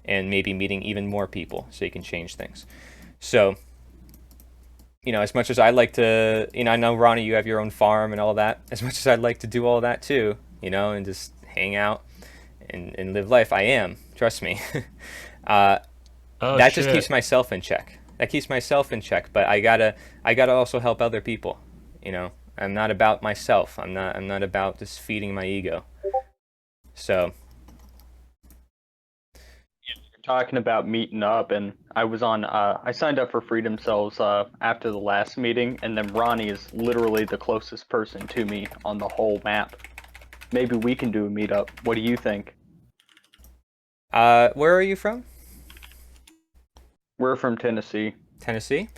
and maybe meeting even more people so you can change things. So, as much as I like to, I know, Ronnie, you have your own farm and all that. As much as I'd like to do all that too, and just hang out and live life, I am. Trust me. That just keeps myself in check. But I gotta also help other people. I'm not about myself. I'm not about just feeding my ego. So. Talking about meeting up, and I was on I signed up for Freedom Cells after the last meeting, and then Ronnie is literally the closest person to me on the whole map. Maybe we can do a meetup. What do you think? Where are you from? We're from Tennessee. Tennessee?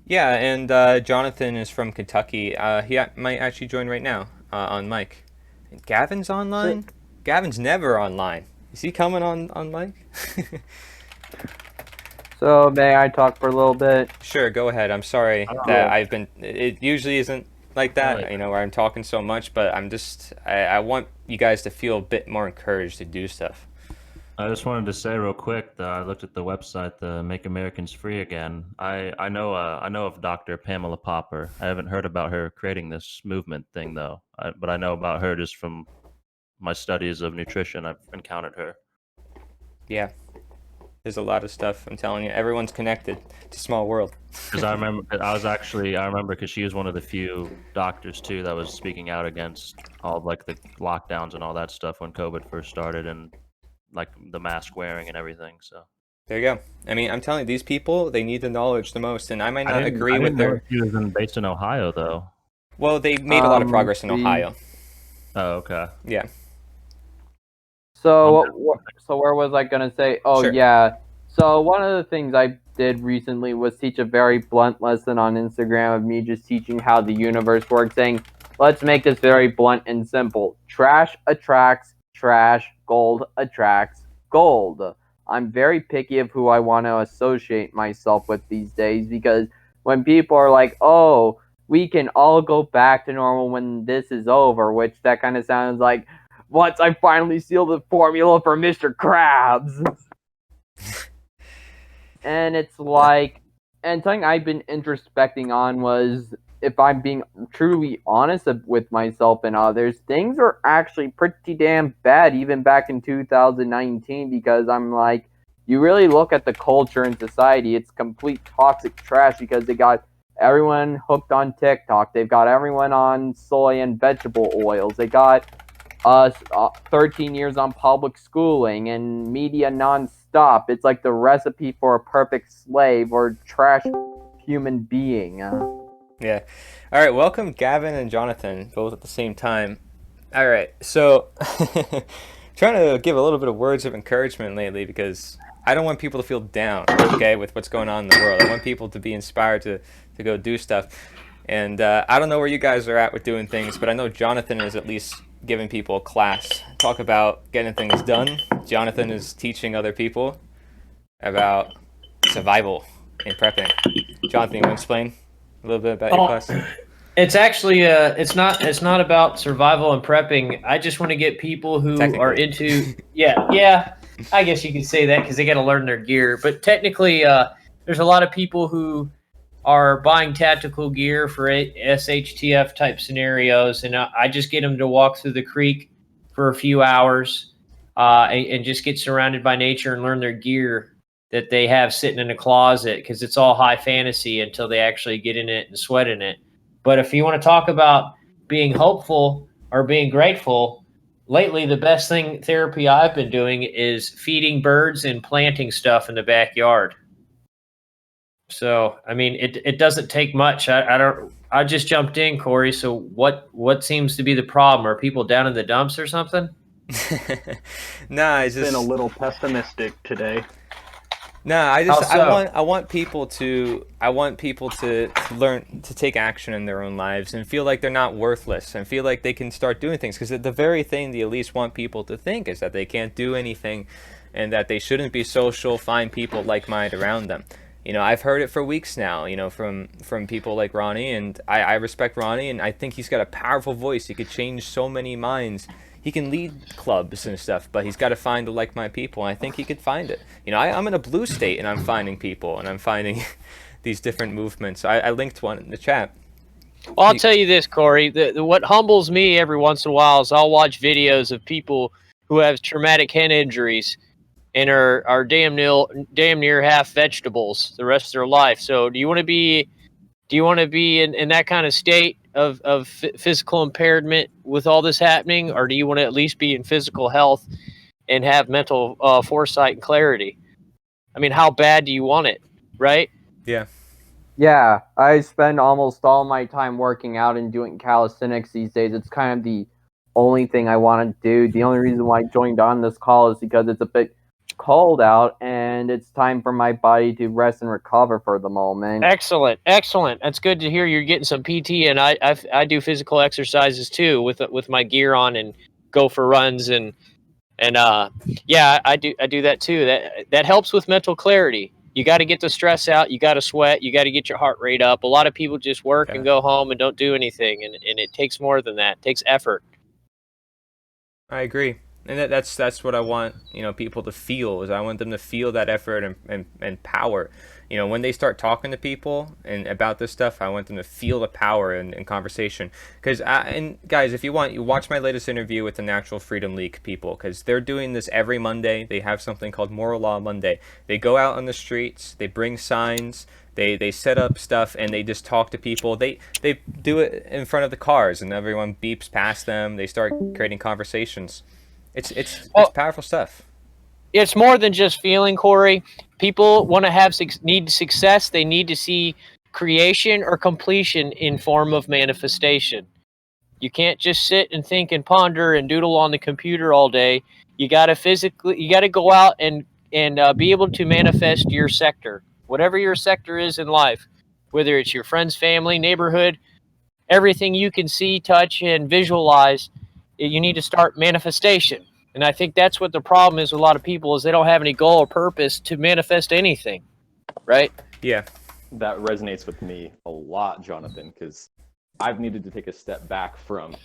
Yeah, and Jonathan is from Kentucky. He might actually join right now on mic. And Gavin's online? Gavin's never online. Is he coming on mic? So may I talk for a little bit? Sure, go ahead. I'm sorry that it usually isn't like that, where I'm talking so much, but I want you guys to feel a bit more encouraged to do stuff. I just wanted to say real quick that I looked at the website, the Make Americans Free Again. I know of Dr. Pamela Popper. I haven't heard about her creating this movement thing though, but I know about her just from my studies of nutrition. I've encountered her. Yeah, there's a lot of stuff. I'm telling you, everyone's connected. It's a small world. Because I remember because she was one of the few doctors too that was speaking out against all of, like, the lockdowns and all that stuff when COVID first started, and like the mask wearing and everything. So there you go. I mean, I'm telling you, these people, they need the knowledge the most, and I might not agree with their. She was based in Ohio though. Well, they made a lot of progress in Ohio. Oh, okay. Yeah. So where was I gonna say? Oh, sure. Yeah. So one of the things I did recently was teach a very blunt lesson on Instagram of me just teaching how the universe works, saying, let's make this very blunt and simple. Trash attracts trash, gold attracts gold. I'm very picky of who I want to associate myself with these days, because when people are like, oh, we can all go back to normal when this is over, which that kind of sounds like, once I finally seal the formula for Mr. Krabs. And it's like, and something I've been introspecting on was, if I'm being truly honest with myself and others, things are actually pretty damn bad even back in 2019, because I'm like, you really look at the culture and society, it's complete toxic trash, because they got everyone hooked on TikTok, they've got everyone on soy and vegetable oils, they got 13 years on public schooling and media non-stop. It's like the recipe for a perfect slave or trash human being. Yeah. All right. Welcome, Gavin and Jonathan, both at the same time. All right. So, trying to give a little bit of words of encouragement lately, because I don't want people to feel down, okay, with what's going on in the world. I want people to be inspired to go do stuff. And I don't know where you guys are at with doing things, but I know Jonathan is at least giving people a class. Talk about getting things done. Jonathan is teaching other people about survival and prepping. Jonathan, you want to explain a little bit about your class? It's actually it's not about survival and prepping. I just want to get people who are into yeah, I guess you could say that, because they got to learn their gear. But technically, there's a lot of people who are buying tactical gear for SHTF type scenarios, and I just get them to walk through the creek for a few hours and just get surrounded by nature and learn their gear that they have sitting in a closet, because it's all high fantasy until they actually get in it and sweat in it. But if you want to talk about being hopeful or being grateful, lately the best therapy I've been doing is feeding birds and planting stuff in the backyard. So, I mean, it doesn't take much. I just jumped in, Corey. So what seems to be the problem? Are people down in the dumps or something? Nah, it's just been a little pessimistic today. Nah, I want people to learn to take action in their own lives and feel like they're not worthless and feel like they can start doing things, because the very thing the elites want people to think is that they can't do anything, and that they shouldn't be social, find people like-minded around them. You know, I've heard it for weeks now, you know, from people like Ronnie, and I respect Ronnie, and I think he's got a powerful voice. He could change so many minds. He can lead clubs and stuff, but he's got to find the like-minded people, and I think he could find it. You know, I'm in a blue state, and I'm finding people, and I'm finding these different movements. I linked one in the chat. Well, I'll tell you this, Corey. What humbles me every once in a while is I'll watch videos of people who have traumatic head injuries and are damn near half vegetables the rest of their life. So do you want to be in that kind of state of physical impairment with all this happening, or do you want to at least be in physical health and have mental foresight and clarity? I mean, how bad do you want it, right? Yeah. Yeah, I spend almost all my time working out and doing calisthenics these days. It's kind of the only thing I want to do. The only reason why I joined on this call is because it's a bit cold out and it's time for my body to rest and recover for the moment. Excellent. That's good to hear you're getting some PT, and I do physical exercises too with my gear on and go for runs and yeah, I do that too. That helps with mental clarity. You got to get the stress out. You got to sweat. You got to get your heart rate up. A lot of people just work and go home and don't do anything, and it takes more than that. It takes effort. I agree, and that's what I want. You know, people to feel is I want them to feel that effort and power. You know, when they start talking to people and about this stuff, I want them to feel the power in conversation. Because, and guys, if you want, you watch my latest interview with the Natural Freedom League people, because they're doing this every Monday. They have something called Moral Law Monday. They go out on the streets, they bring signs, they set up stuff, and they just talk to people. They do it in front of the cars, and everyone beeps past them. They start creating conversations. It's powerful stuff. It's more than just feeling, Corey. People want to need success. They need to see creation or completion in form of manifestation. You can't just sit and think and ponder and doodle on the computer all day. You got to go out and be able to manifest your sector, whatever your sector is in life, whether it's your friends, family, neighborhood, everything you can see, touch, and visualize. You need to start manifestation. And I think that's what the problem is with a lot of people is they don't have any goal or purpose to manifest anything, right? Yeah. That resonates with me a lot, Jonathan, because I've needed to take a step back from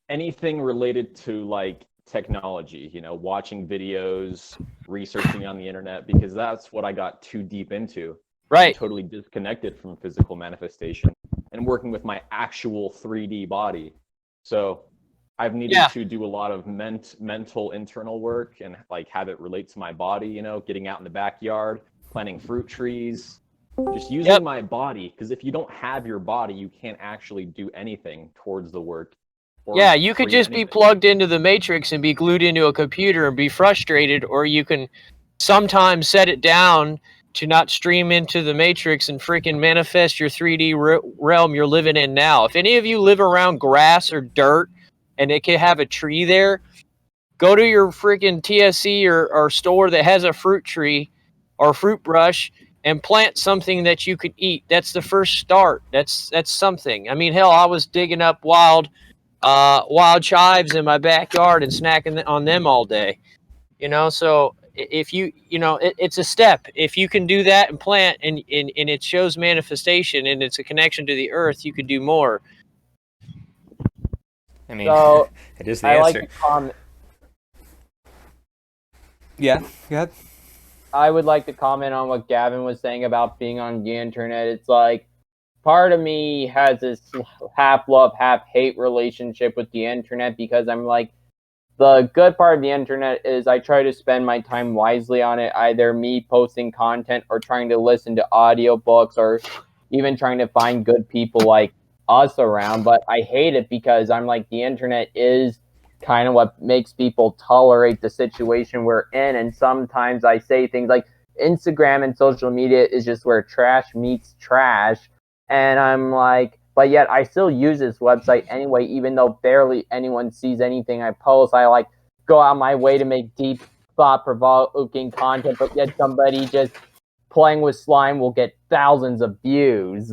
anything related to like technology, you know, watching videos, researching on the internet, because that's what I got too deep into. Right. I'm totally disconnected from physical manifestation and working with my actual 3D body. So I've needed to do a lot of mental internal work and like have it relate to my body, you know, getting out in the backyard, planting fruit trees, just using my body. Because if you don't have your body, you can't actually do anything towards the work. Yeah, you could just be plugged into the matrix and be glued into a computer and be frustrated, or you can sometimes set it down to not stream into the matrix and freaking manifest your 3D realm you're living in now. If any of you live around grass or dirt, and it can have a tree there, go to your freaking TSC or store that has a fruit tree or fruit brush and plant something that you could eat. That's the first start. That's something. I mean, hell, I was digging up wild chives in my backyard and snacking on them all day. You know, so if it's a step. If you can do that and plant and it shows manifestation and it's a connection to the earth, you could do more. I mean, so it is the answer. Yeah, go ahead. I would like to comment on what Gavin was saying about being on the internet. It's like, part of me has this half-love, half-hate relationship with the internet because I'm like, the good part of the internet is I try to spend my time wisely on it, either me posting content or trying to listen to audiobooks or even trying to find good people like us around. But I hate it because I'm like, the internet is kind of what makes people tolerate the situation we're in. And sometimes I say things like Instagram and social media is just where trash meets trash. And I'm like, but yet I still use this website anyway, even though barely anyone sees anything I post. I like go out my way to make deep, thought-provoking content, but yet somebody just playing with slime will get thousands of views.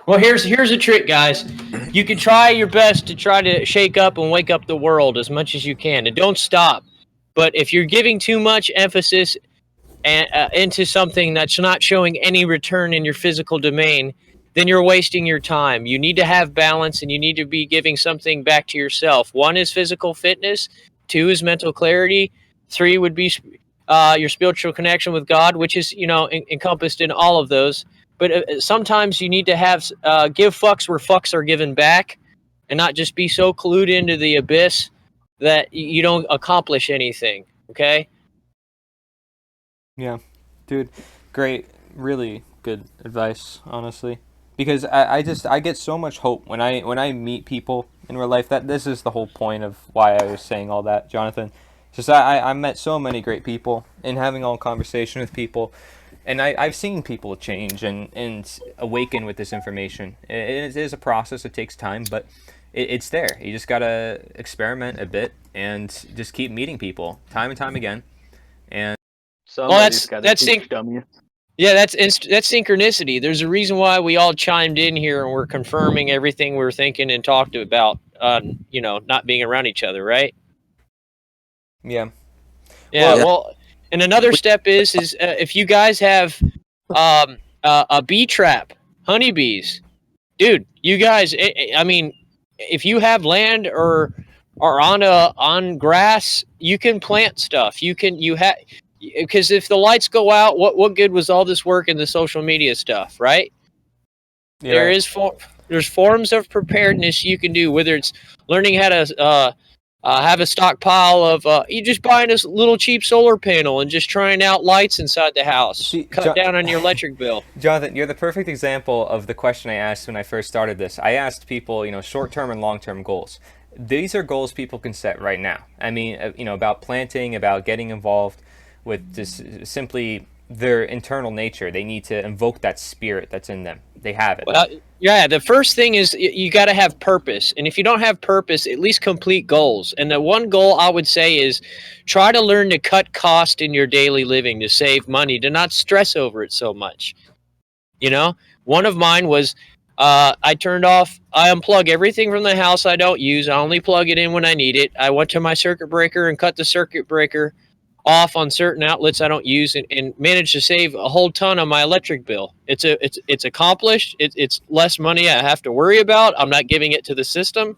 Well, here's a trick, guys. You can try your best to try to shake up and wake up the world as much as you can, and don't stop. But if you're giving too much emphasis into something that's not showing any return in your physical domain, then you're wasting your time. You need to have balance, and you need to be giving something back to yourself. 1 is physical fitness. 2 is mental clarity. 3 would be your spiritual connection with God, which is, encompassed in all of those. But sometimes you need to have give fucks where fucks are given back, and not just be so clued into the abyss that you don't accomplish anything. Okay. Yeah, dude, great, really good advice, honestly. Because I get so much hope when I meet people in real life. That this is the whole point of why I was saying all that, Jonathan. Just I met so many great people and having all conversation with people, and I've seen people change and awaken with this information. It is a process. It takes time, but it's there. You just gotta experiment a bit and just keep meeting people time and time again. And Somebody's gotta teach dummies. Yeah, that's synchronicity. There's a reason why we all chimed in here and we're confirming everything we're thinking and talked about. Not being around each other, right? Yeah. Yeah. Well, and another step is if you guys have a bee trap, honeybees, dude. You guys, I mean, if you have land or on grass, you can plant stuff. Because if the lights go out, what good was all this work in the social media stuff, right? Yeah, There's forms of preparedness you can do, whether it's learning how to have a stockpile of you just buying a little cheap solar panel and just trying out lights inside the house. Cut down on your electric bill. Jonathan, you're the perfect example of the question I asked when I first started this. I asked people, short-term and long-term goals. These are goals people can set right now. I mean, about planting, about getting involved with just simply their internal nature. They need to invoke that spirit that's in them. They have it. Well, yeah, the first thing is you got to have purpose. And if you don't have purpose, at least complete goals. And the one goal I would say is try to learn to cut cost in your daily living, to save money, to not stress over it so much. One of mine was I unplug everything from the house I don't use. I only plug it in when I need it. I went to my circuit breaker and cut the circuit breaker off on certain outlets I don't use, and managed to save a whole ton on my electric bill. It's accomplished. It's less money I have to worry about. I'm not giving it to the system.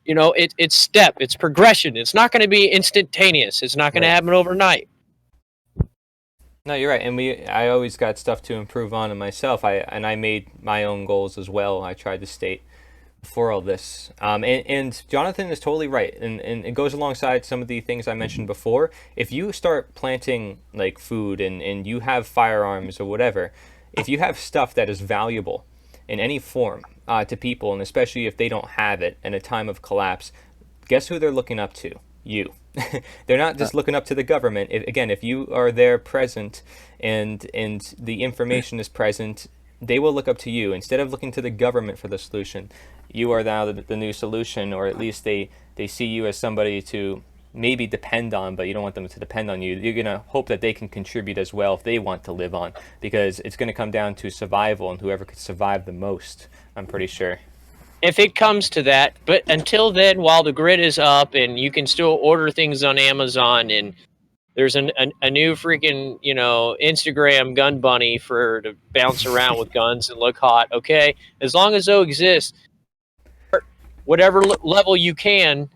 It's progression. It's not going to be instantaneous. It's not going to happen overnight. No, you're right. And I always got stuff to improve on in myself. I made my own goals as well. I tried to state before all this. And Jonathan is totally right. And it goes alongside some of the things I mentioned before. If you start planting like food and you have firearms or whatever, if you have stuff that is valuable in any form to people, and especially if they don't have it in a time of collapse, guess who they're looking up to? You. They're not just looking up to the government. If you are there present and the information is present, they will look up to you instead of looking to the government for the solution. You are now the new solution, or at least they see you as somebody to maybe depend on, but you don't want them to depend on you. You're going to hope that they can contribute as well if they want to live on, because it's going to come down to survival and whoever could survive the most, I'm pretty sure. If it comes to that, but until then, while the grid is up and you can still order things on Amazon, and there's a new freaking, Instagram gun bunny to bounce around with guns and look hot, okay? As long as those exist, whatever level you can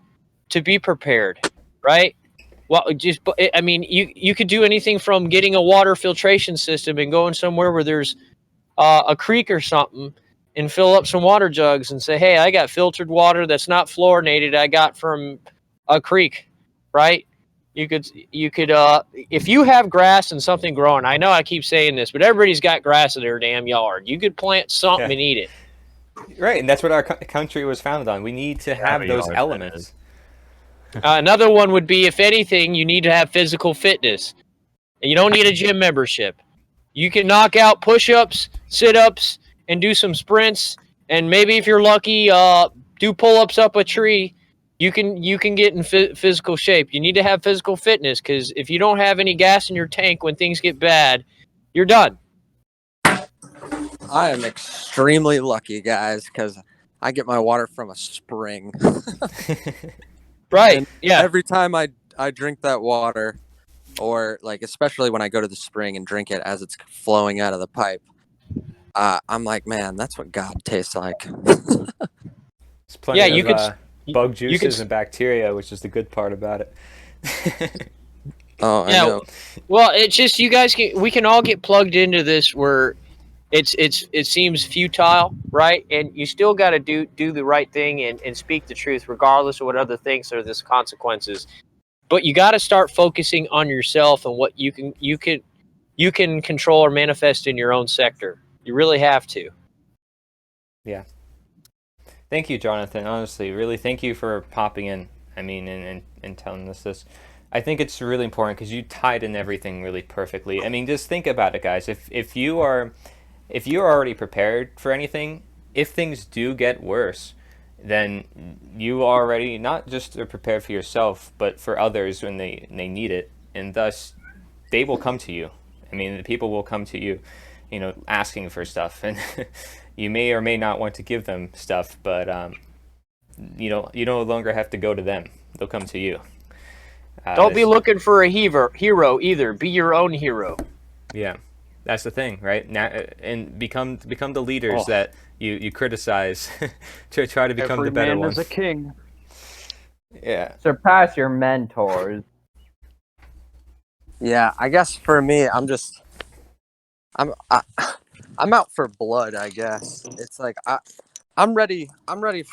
to be prepared, right? Well, you could do anything from getting a water filtration system and going somewhere where there's a creek or something and fill up some water jugs and say, hey, I got filtered water that's not fluorinated. I got from a creek, right? You could, if you have grass and something growing, I know I keep saying this, but everybody's got grass in their damn yard. You could plant something and eat it. Right, and that's what our country was founded on. We need to have those elements. Another one would be, if anything, you need to have physical fitness. And you don't need a gym membership. You can knock out push-ups, sit-ups, and do some sprints. And maybe if you're lucky, do pull-ups up a tree. You can get in physical shape. You need to have physical fitness, because if you don't have any gas in your tank when things get bad, you're done. I am extremely lucky, guys, because I get my water from a spring. Right. And yeah. Every time I drink that water, or like especially when I go to the spring and drink it as it's flowing out of the pipe, I'm like, man, that's what God tastes like. There's plenty you of could bug juices and bacteria, which is the good part about it. Oh, I yeah. know. Well, it's just we can all get plugged into this where it seems futile, right? And you still got to do the right thing and speak the truth, regardless of what other things are the consequences. But you got to start focusing on yourself and what you can control or manifest in your own sector. You really have to. Yeah. Thank you, Jonathan. Honestly, really, thank you for popping in. I mean, and telling us this. I think it's really important because you tied in everything really perfectly. I mean, just think about it, guys. If you are already prepared for anything, if things do get worse, then you already not just are prepared for yourself, but for others when they need it, and thus they will come to you. I mean, the people will come to you, asking for stuff, and you may or may not want to give them stuff, but you no longer have to go to them; they'll come to you. Don't be looking for a hero either. Be your own hero. Yeah, that's the thing, right? Now, and become the leaders that you criticize to try to become the better one. Every man is a king. Yeah. Surpass your mentors. Yeah, I guess for me, I'm out for blood. I guess it's like I'm ready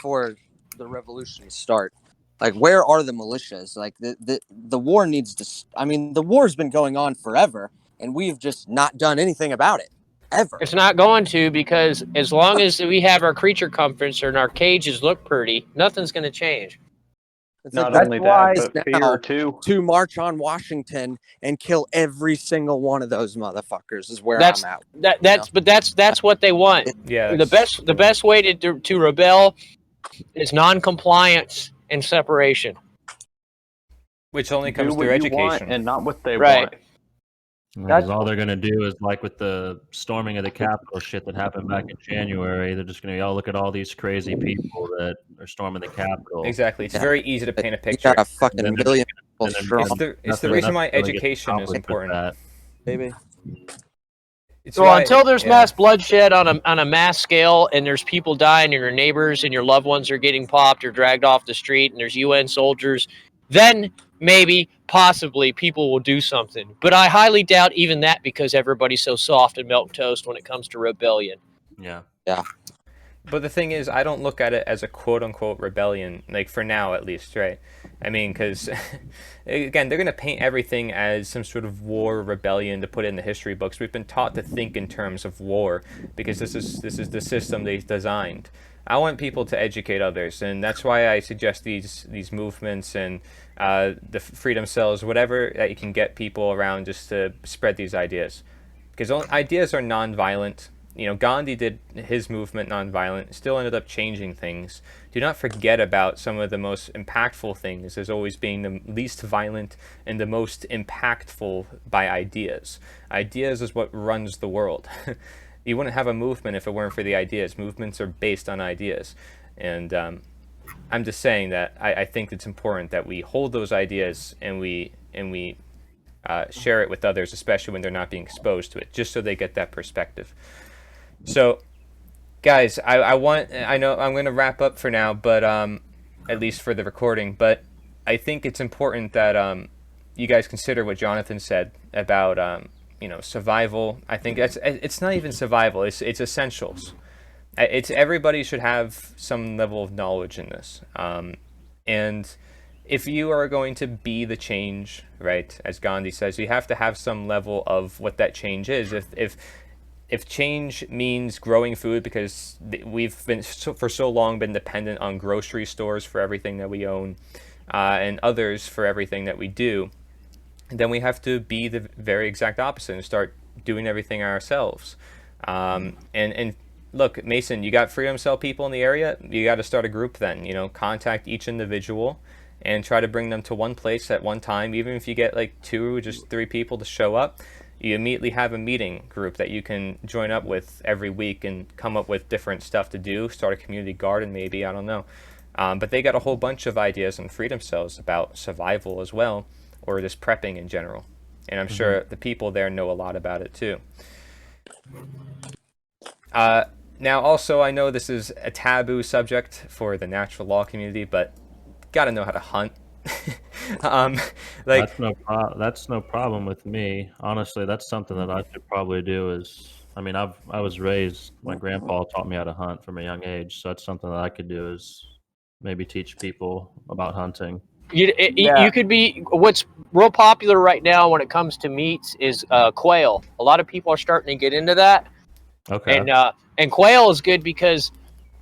for the revolution to start. Like, where are the militias? Like, the war needs to. I mean, the war's been going on forever, and we've just not done anything about it ever. It's not going to, because as long as we have our creature comforts and our cages look pretty, nothing's going to change. It's Not like, only why- that, but now fear too. to march on Washington and kill every single one of those motherfuckers is where That's I'm at. but that's what they want. Yeah. The best way to rebel is non-compliance and separation. Which only Do comes what through you want education. and not what they Right. want. Because all they're going to do is, like with the storming of the Capitol shit that happened back in January, they're just going to look at all these crazy people that are storming the Capitol. Exactly. It's very easy to paint a You picture. got a fucking million people and then strong, It's the reason why education is important. That. baby. It's So why, until there's yeah. mass bloodshed on a mass scale, and there's people dying, and your neighbors and your loved ones are getting popped or dragged off the street, and there's UN soldiers, then maybe, possibly, people will do something. But I highly doubt even that, because everybody's so soft and milquetoast when it comes to rebellion. Yeah. Yeah. But the thing is, I don't look at it as a quote-unquote rebellion, like for now at least, right? I mean, because, again, they're going to paint everything as some sort of war rebellion to put in the history books. We've been taught to think in terms of war because this is the system they designed. I want people to educate others, and that's why I suggest these movements and the freedom cells, whatever that you can get people around just to spread these ideas. Because ideas are non-violent. Gandhi did his movement nonviolent, still ended up changing things. Do not forget about some of the most impactful things as always being the least violent and the most impactful by ideas. Ideas is what runs the world. You wouldn't have a movement if it weren't for the ideas. Movements are based on ideas. And I'm just saying that I think it's important that we hold those ideas and we share it with others, especially when they're not being exposed to it, just so they get that perspective. So, guys, I know I'm going to wrap up for now, but at least for the recording. But I think it's important that you guys consider what Jonathan said about survival. I think it's not even survival; it's essentials. It's everybody should have some level of knowledge in this, and if you are going to be the change, right, as Gandhi says, you have to have some level of what that change is. If change means growing food, because we've been for so long been dependent on grocery stores for everything that we own, and others for everything that we do, then we have to be the very exact opposite and start doing everything ourselves. And look, Mason, you got Freedom Cell people in the area. You got to start a group then. Contact each individual and try to bring them to one place at one time. Even if you get like 2 or just 3 people to show up, you immediately have a meeting group that you can join up with every week and come up with different stuff to do. Start a community garden, maybe, I don't know. But they got a whole bunch of ideas on freedom cells about survival as well, or just prepping in general. And I'm sure the people there know a lot about it too. Now, also, I know this is a taboo subject for the natural law community, but gotta know how to hunt. That's no problem with me. Honestly, that's something that I should probably do. I mean, I was raised. My grandpa taught me how to hunt from a young age, so that's something that I could do. Is maybe teach people about hunting. You could be what's real popular right now when it comes to meats is quail. A lot of people are starting to get into that. Okay. And quail is good because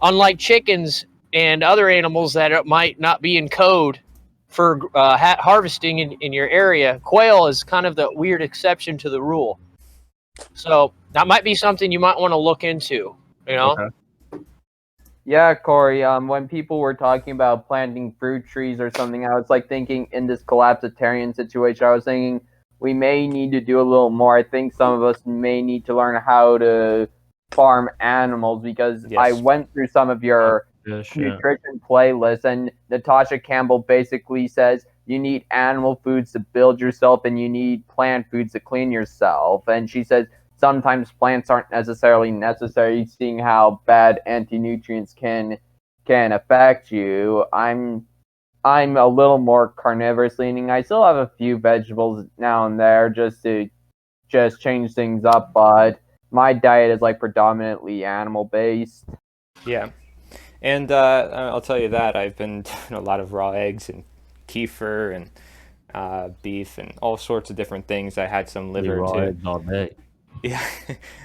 unlike chickens and other animals that might not be in code for harvesting in your area, quail is kind of the weird exception to the rule. So that might be something you might want to look into, you know? Okay. Yeah, Corey, when people were talking about planting fruit trees or something, I was like thinking in this collapsitarian situation, I was thinking we may need to do a little more. I think some of us may need to learn how to farm animals because I went through some of your nutrition playlists, and Natasha Campbell basically says you need animal foods to build yourself and you need plant foods to clean yourself. And she says sometimes plants aren't necessarily necessary, seeing how bad anti-nutrients can affect you. I'm a little more carnivorous leaning. I still have a few vegetables now and there just to change things up, but my diet is like predominantly animal based. Yeah, and I'll tell you that I've been doing a lot of raw eggs and kefir and beef and all sorts of different things. I had some liver raw too. Eggs all day. Yeah,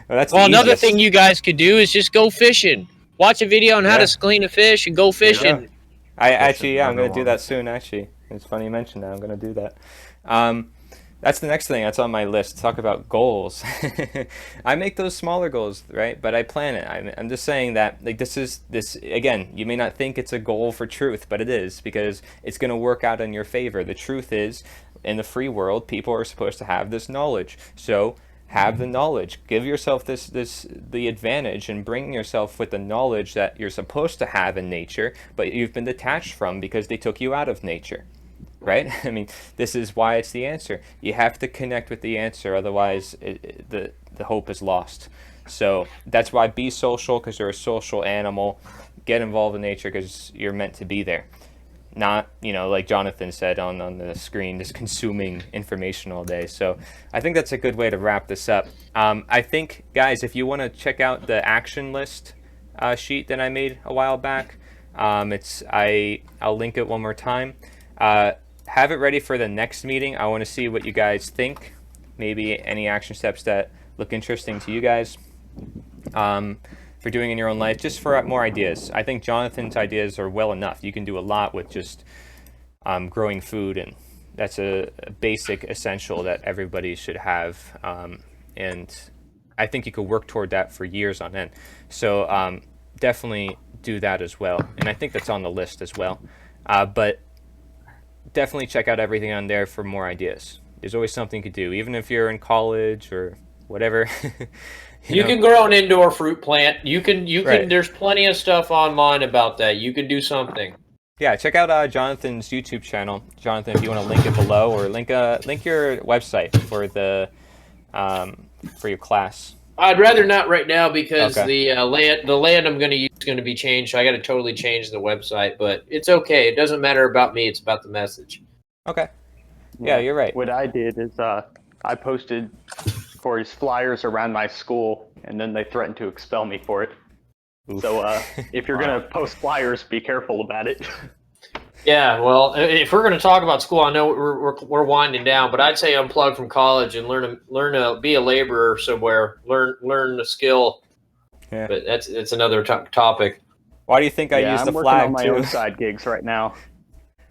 that's another thing you guys could do is just go fishing. Watch a video on how to clean a fish and go fishing. I'm going to do that soon, actually. It's funny you mentioned that. I'm going to do that. That's the next thing that's on my list. Talk about goals. I make those smaller goals, right? But I plan it. I'm just saying that, like, this again, you may not think it's a goal for truth, but it is, because it's going to work out in your favor. The truth is, in the free world, people are supposed to have this knowledge. So have the knowledge. Give yourself the advantage and bring yourself with the knowledge that you're supposed to have in nature, but you've been detached from because they took you out of nature. Right? I mean, this is why it's the answer. You have to connect with the answer, otherwise the hope is lost. So that's why be social, because you're a social animal. Get involved in nature because you're meant to be there. Not, like Jonathan said on the screen, just consuming information all day. So I think that's a good way to wrap this up. I think, guys, if you want to check out the action list sheet that I made a while back, I'll link it one more time. Have it ready for the next meeting. I want to see what you guys think. Maybe any action steps that look interesting to you guys for doing in your own life, just for more ideas. I think Jonathan's ideas are well enough. You can do a lot with just growing food, and that's a basic essential that everybody should have. And I think you could work toward that for years on end. So definitely do that as well. And I think that's on the list as well. But definitely check out everything on there for more ideas. There's always something you could do, even if you're in college or whatever. You can grow an indoor fruit plant. You can. There's plenty of stuff online about that. You can do something. Yeah, check out Jonathan's YouTube channel. Jonathan, if you want to link it below, or link your website for for your class. I'd rather not right now because the land I'm going to use is going to be changed. So I got to totally change the website, but it's okay. It doesn't matter about me. It's about the message. Okay. Yeah, you're right. What I did is I posted Corey's flyers around my school, and then they threatened to expel me for it. Oof. So if you're going to post flyers, be careful about it. Yeah, well, if we're going to talk about school, I know we're winding down, but I'd say unplug from college and learn to be a laborer somewhere. Learn the skill. Yeah. But it's another topic. Why do you think I use the flag I'm working on my own side gigs right now.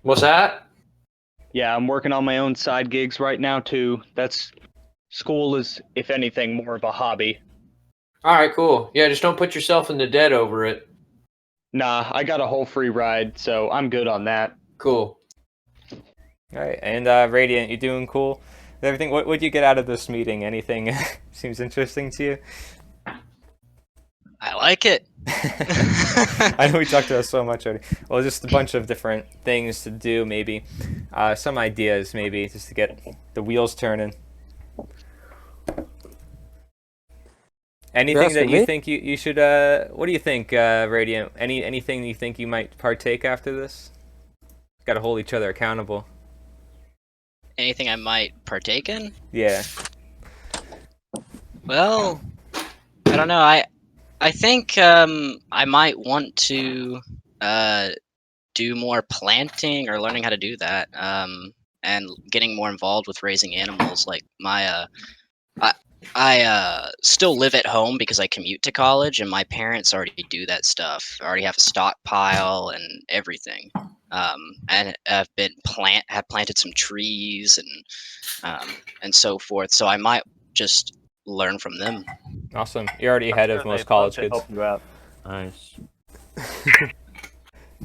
What's that? Yeah, I'm working on my own side gigs right now too. School is, if anything, more of a hobby. All right, cool. Yeah, just don't put yourself in the debt over it. Nah, I got a whole free ride, so I'm good on that. Cool. All right, and Radiant, you doing cool? Everything. What would you get out of this meeting? Anything seems interesting to you? I like it. I know we talked about so much already. Well, just a bunch of different things to do, maybe. Some ideas, maybe, just to get the wheels turning. Anything that you think you should, what do you think, Radiant? Anything you think you might partake after this? Got to hold each other accountable. Anything I might partake in? Yeah. Well, I don't know. I think I might want to do more planting or learning how to do that, and getting more involved with raising animals. Like I still live at home because I commute to college, and my parents already do that stuff. I already have a stockpile and everything. And have planted some trees and so forth. So I might just learn from them. Awesome. You're already ahead of most college kids. Help you out. Nice.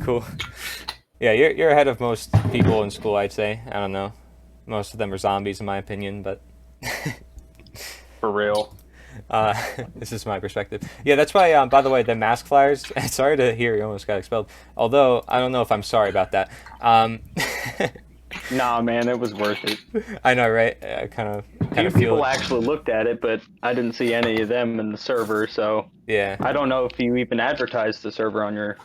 Cool. Yeah, you're ahead of most people in school, I'd say. I don't know. Most of them are zombies, in my opinion, but For real. this is my perspective. Yeah, that's why, by the way, the mask flyers, sorry to hear you almost got expelled. Although, I don't know if I'm sorry about that. Nah, man, it was worth it. I know, right? I kind of feel people it. actually looked at it, but I didn't see any of them in the server, so yeah. I don't know if you even advertised the server on your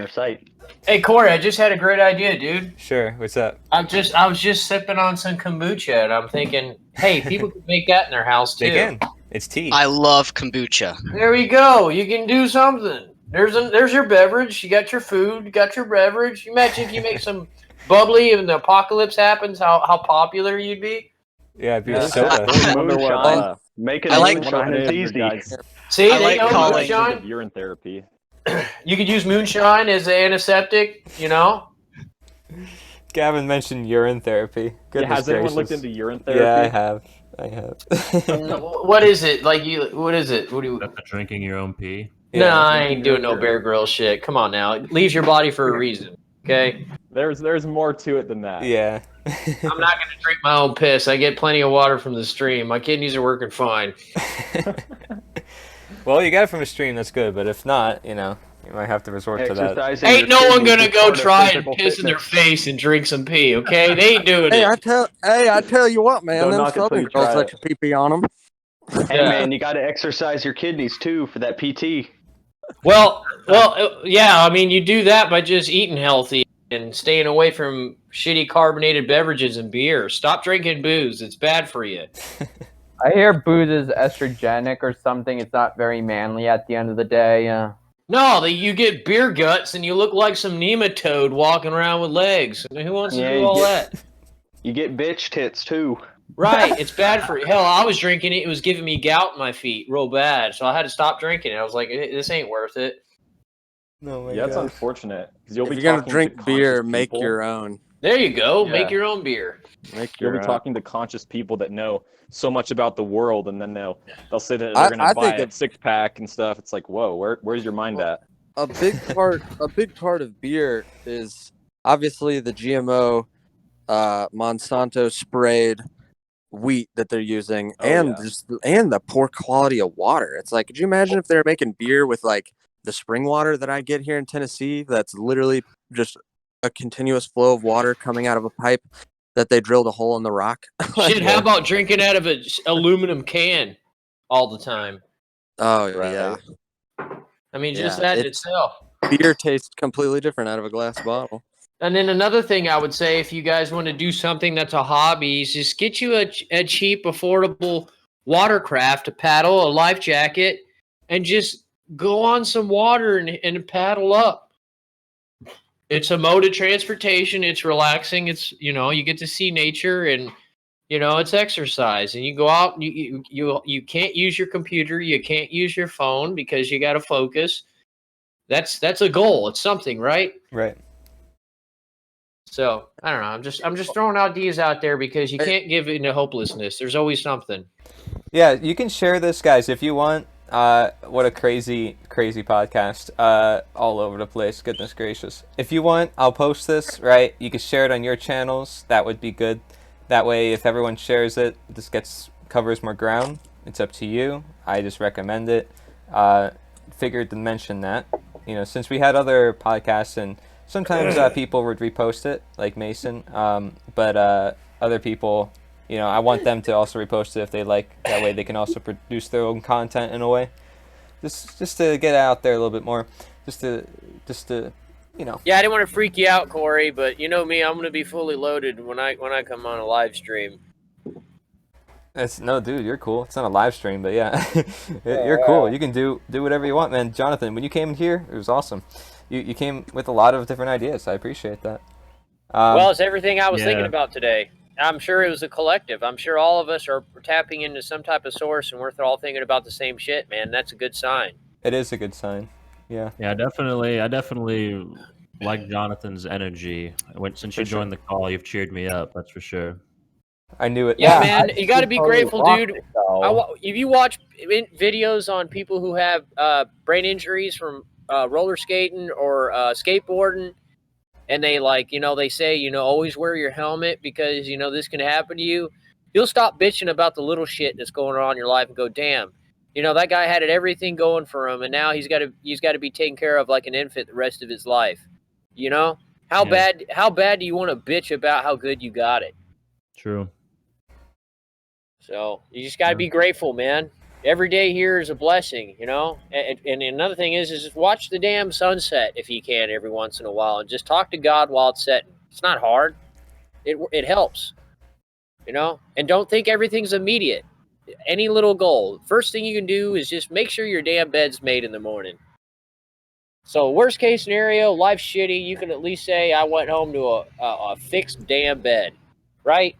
site. Hey Corey, I just had a great idea, dude. Sure. What's up? I was just sipping on some kombucha, and I'm thinking, hey, people can make that in their house too. They can. It's tea. I love kombucha. There we go. You can do something. There's your beverage. You got your food. You got your beverage. Imagine if you make some bubbly and the apocalypse happens. How popular you'd be. Yeah, it'd be Yeah. soda. Moonshine. Make it I like moonshine. It's easy. See, I they like know calling- moonshine. Urine therapy. You could use moonshine as an antiseptic. You know. Gavin mentioned urine therapy. Yeah, has anyone looked gracious. into urine therapy? Yeah, I have. What is it? Like you? What is it? What do you? Drinking your own pee. No, Yeah. I ain't doing no Bear Grylls shit. Come on now, it leaves your body for a reason. Okay. There's more to it than that. Yeah. I'm not gonna drink my own piss. I get plenty of water from the stream. My kidneys are working fine. Well, you got it from a stream. That's good. But if not, you might have to resort to that. Exercising Ain't your no one kidneys gonna is go part of try and physical piss in their fitness. face and drink some pee. Okay, they ain't doing Hey, it. I tell you what, man. Don't Them knock it till Southern you girls try let it. you pee pee on them. Hey Yeah. man, you got to exercise your kidneys too for that PT. Well, yeah. I mean, you do that by just eating healthy and staying away from shitty carbonated beverages and beer. Stop drinking booze; it's bad for you. I hear booze is estrogenic or something. It's not very manly at the end of the day. No, you get beer guts and you look like some nematode walking around with legs. I mean, who wants to Yeah, do you all get- that? You get bitch tits too. Right, it's bad for you. Hell, I was drinking it. It was giving me gout in my feet real bad. So I had to stop drinking it. I was like, this ain't worth it. Oh my Yeah, it's God. unfortunate because you'll If be you're gonna talking drink to beer, conscious make people. your own. There you go. Yeah. Make your own beer. Make You'll your be own. talking to conscious people that know so much about the world, and then they'll say that I they're gonna buy think a six pack and stuff. It's like, whoa, where's your mind at? A big part of beer is obviously the GMO Monsanto sprayed wheat that they're using, Oh, and yeah. and the poor quality of water. It's like, could you imagine if they're making beer with like the spring water that I get here in Tennessee? That's literally just a continuous flow of water coming out of a pipe that they drilled a hole in the rock. Shit, how about drinking out of an aluminum can all the time? Oh Right. yeah, I mean, Yeah, just that in it's- itself. beer tastes completely different out of a glass bottle. And then another thing I would say, if you guys want to do something that's a hobby, is just get you a cheap, affordable watercraft, a paddle, a life jacket, and just go on some water and paddle up. It's a mode of transportation. It's relaxing. It's, you get to see nature and, it's exercise. And you go out, and you can't use your computer. You can't use your phone because you got to focus. That's a goal. It's something, right? Right. So I don't know. I'm just throwing ideas out there because you can't give into hopelessness. There's always something. Yeah, you can share this, guys, if you want. What a crazy podcast. All over the place. Goodness gracious. If you want, I'll post this, right? You can share it on your channels. That would be good. That way, if everyone shares it, this covers more ground. It's up to you. I just recommend it. figured to mention that, since we had other podcasts and sometimes people would repost it, like Mason, but other people, I want them to also repost it if they like. That way they can also produce their own content in a way. Just to get out there a little bit more. Just to Yeah, I didn't want to freak you out, Corey, but you know me, I'm going to be fully loaded when I come on a live stream. No, dude, you're cool. It's not a live stream, but yeah, you're cool. You can do whatever you want, man. Jonathan, when you came in here, it was awesome. You came with a lot of different ideas. I appreciate that. Well, it's everything I was thinking about today. I'm sure it was a collective. I'm sure all of us are tapping into some type of source, and we're all thinking about the same shit, man. That's a good sign. It is a good sign. Yeah. Yeah, definitely. I definitely like Jonathan's energy. Since you joined the call, you've cheered me up. That's for sure. I knew it. Yeah, man, you got to be grateful, dude. If you watch videos on people who have brain injuries from roller skating or skateboarding, and they they say, always wear your helmet because, this can happen to you, you'll stop bitching about the little shit that's going on in your life and go, damn, that guy had everything going for him, and now he's got to be taken care of like an infant the rest of his life. How bad do you want to bitch about how good you got it? True. So you just got to be grateful, man. Every day here is a blessing, And another thing is just watch the damn sunset if you can every once in a while, and just talk to God while it's setting. It's not hard. It helps, And don't think everything's immediate. Any little goal. First thing you can do is just make sure your damn bed's made in the morning. So worst case scenario, life's shitty. You can at least say I went home to a fixed damn bed, right?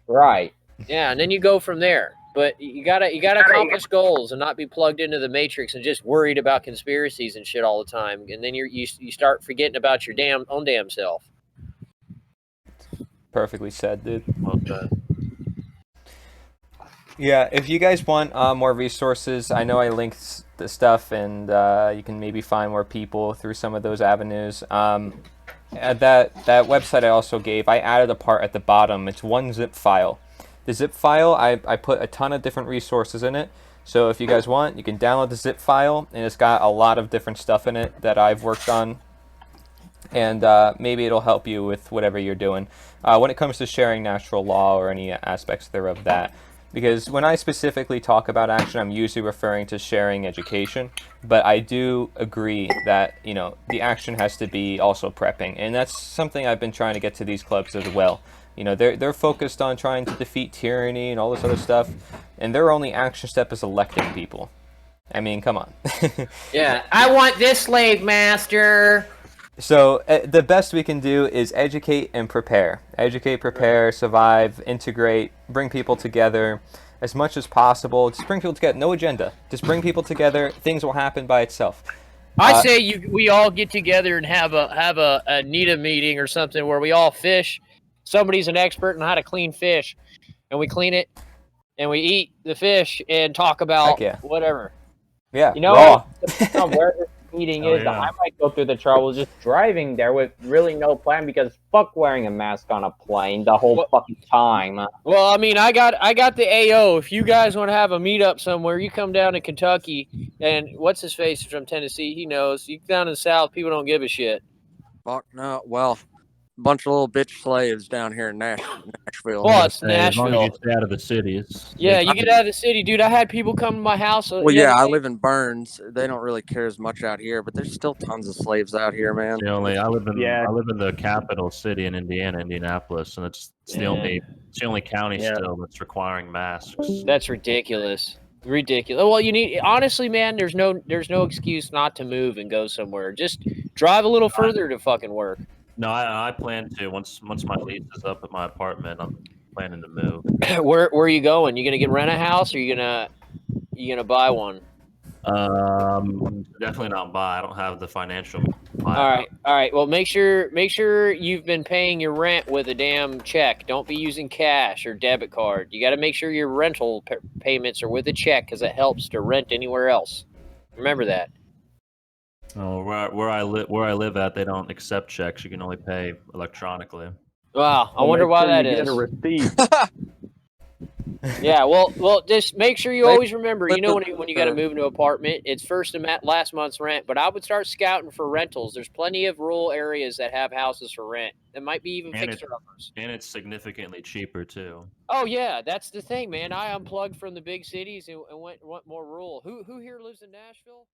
Right. Yeah, and then you go from there. But you gotta accomplish goals and not be plugged into the matrix and just worried about conspiracies and shit all the time. And then you start forgetting about your own damn self. Perfectly said, dude. Well said. Yeah, if you guys want more resources, I know I linked the stuff, and you can maybe find more people through some of those avenues. That website I also gave, I added a part at the bottom. It's one zip file. The zip file, I put a ton of different resources in it. So if you guys want, you can download the zip file, and it's got a lot of different stuff in it that I've worked on. And maybe it'll help you with whatever you're doing when it comes to sharing natural law or any aspects thereof that. Because when I specifically talk about action, I'm usually referring to sharing education. But I do agree that, the action has to be also prepping. And that's something I've been trying to get to these clubs as well. They're focused on trying to defeat tyranny and all this other stuff, and their only action step is electing people. I mean, come on. Yeah, I want this slave master. So the best we can do is educate and prepare. Educate, prepare, survive, integrate, bring people together as much as possible. Just bring people together. No agenda. Just bring people together. Things will happen by itself. I say we all get together and have a NITA meeting or something where we all fish. Somebody's an expert on how to clean fish, and we clean it, and we eat the fish and talk about whatever. Yeah, raw. Where this meeting is, I might go through the trouble just driving there with really no plan because fuck wearing a mask on a plane the whole fucking time. Well, I mean, I got the AO. If you guys want to have a meetup somewhere, you come down to Kentucky, and what's his face is from Tennessee. He knows. You down in the South, people don't give a shit. Fuck no. Well, bunch of little bitch slaves down here in Nashville. Well, it's Nashville. As long as you stay out of the city. Yeah, you get out of the city, dude. I had people come to my house. Well, yeah, I live in Burns. They don't really care as much out here, but there's still tons of slaves out here, man. I live in the capital city in Indiana, Indianapolis, and it's the only county still that's requiring masks. That's ridiculous. Well, honestly, man, there's no excuse not to move and go somewhere. Just drive a little further to fucking work. No, I plan to. Once my lease is up at my apartment, I'm planning to move. Where are you going? You gonna rent a house, or you gonna buy one? Definitely not buy. I don't have the financial. All right. Well, make sure you've been paying your rent with a damn check. Don't be using cash or debit card. You got to make sure your rental payments are with a check because it helps to rent anywhere else. Remember that. Oh, where I live at, they don't accept checks. You can only pay electronically. Wow, I wonder why that is. Get a receipt. Yeah, well, just make sure you Like, always remember. You know, when you got to move into an apartment, it's first and last month's rent. But I would start scouting for rentals. There's plenty of rural areas that have houses for rent. That might be even fixer uppers. And it's significantly cheaper too. Oh yeah, that's the thing, man. I unplugged from the big cities and went more rural. Who here lives in Nashville?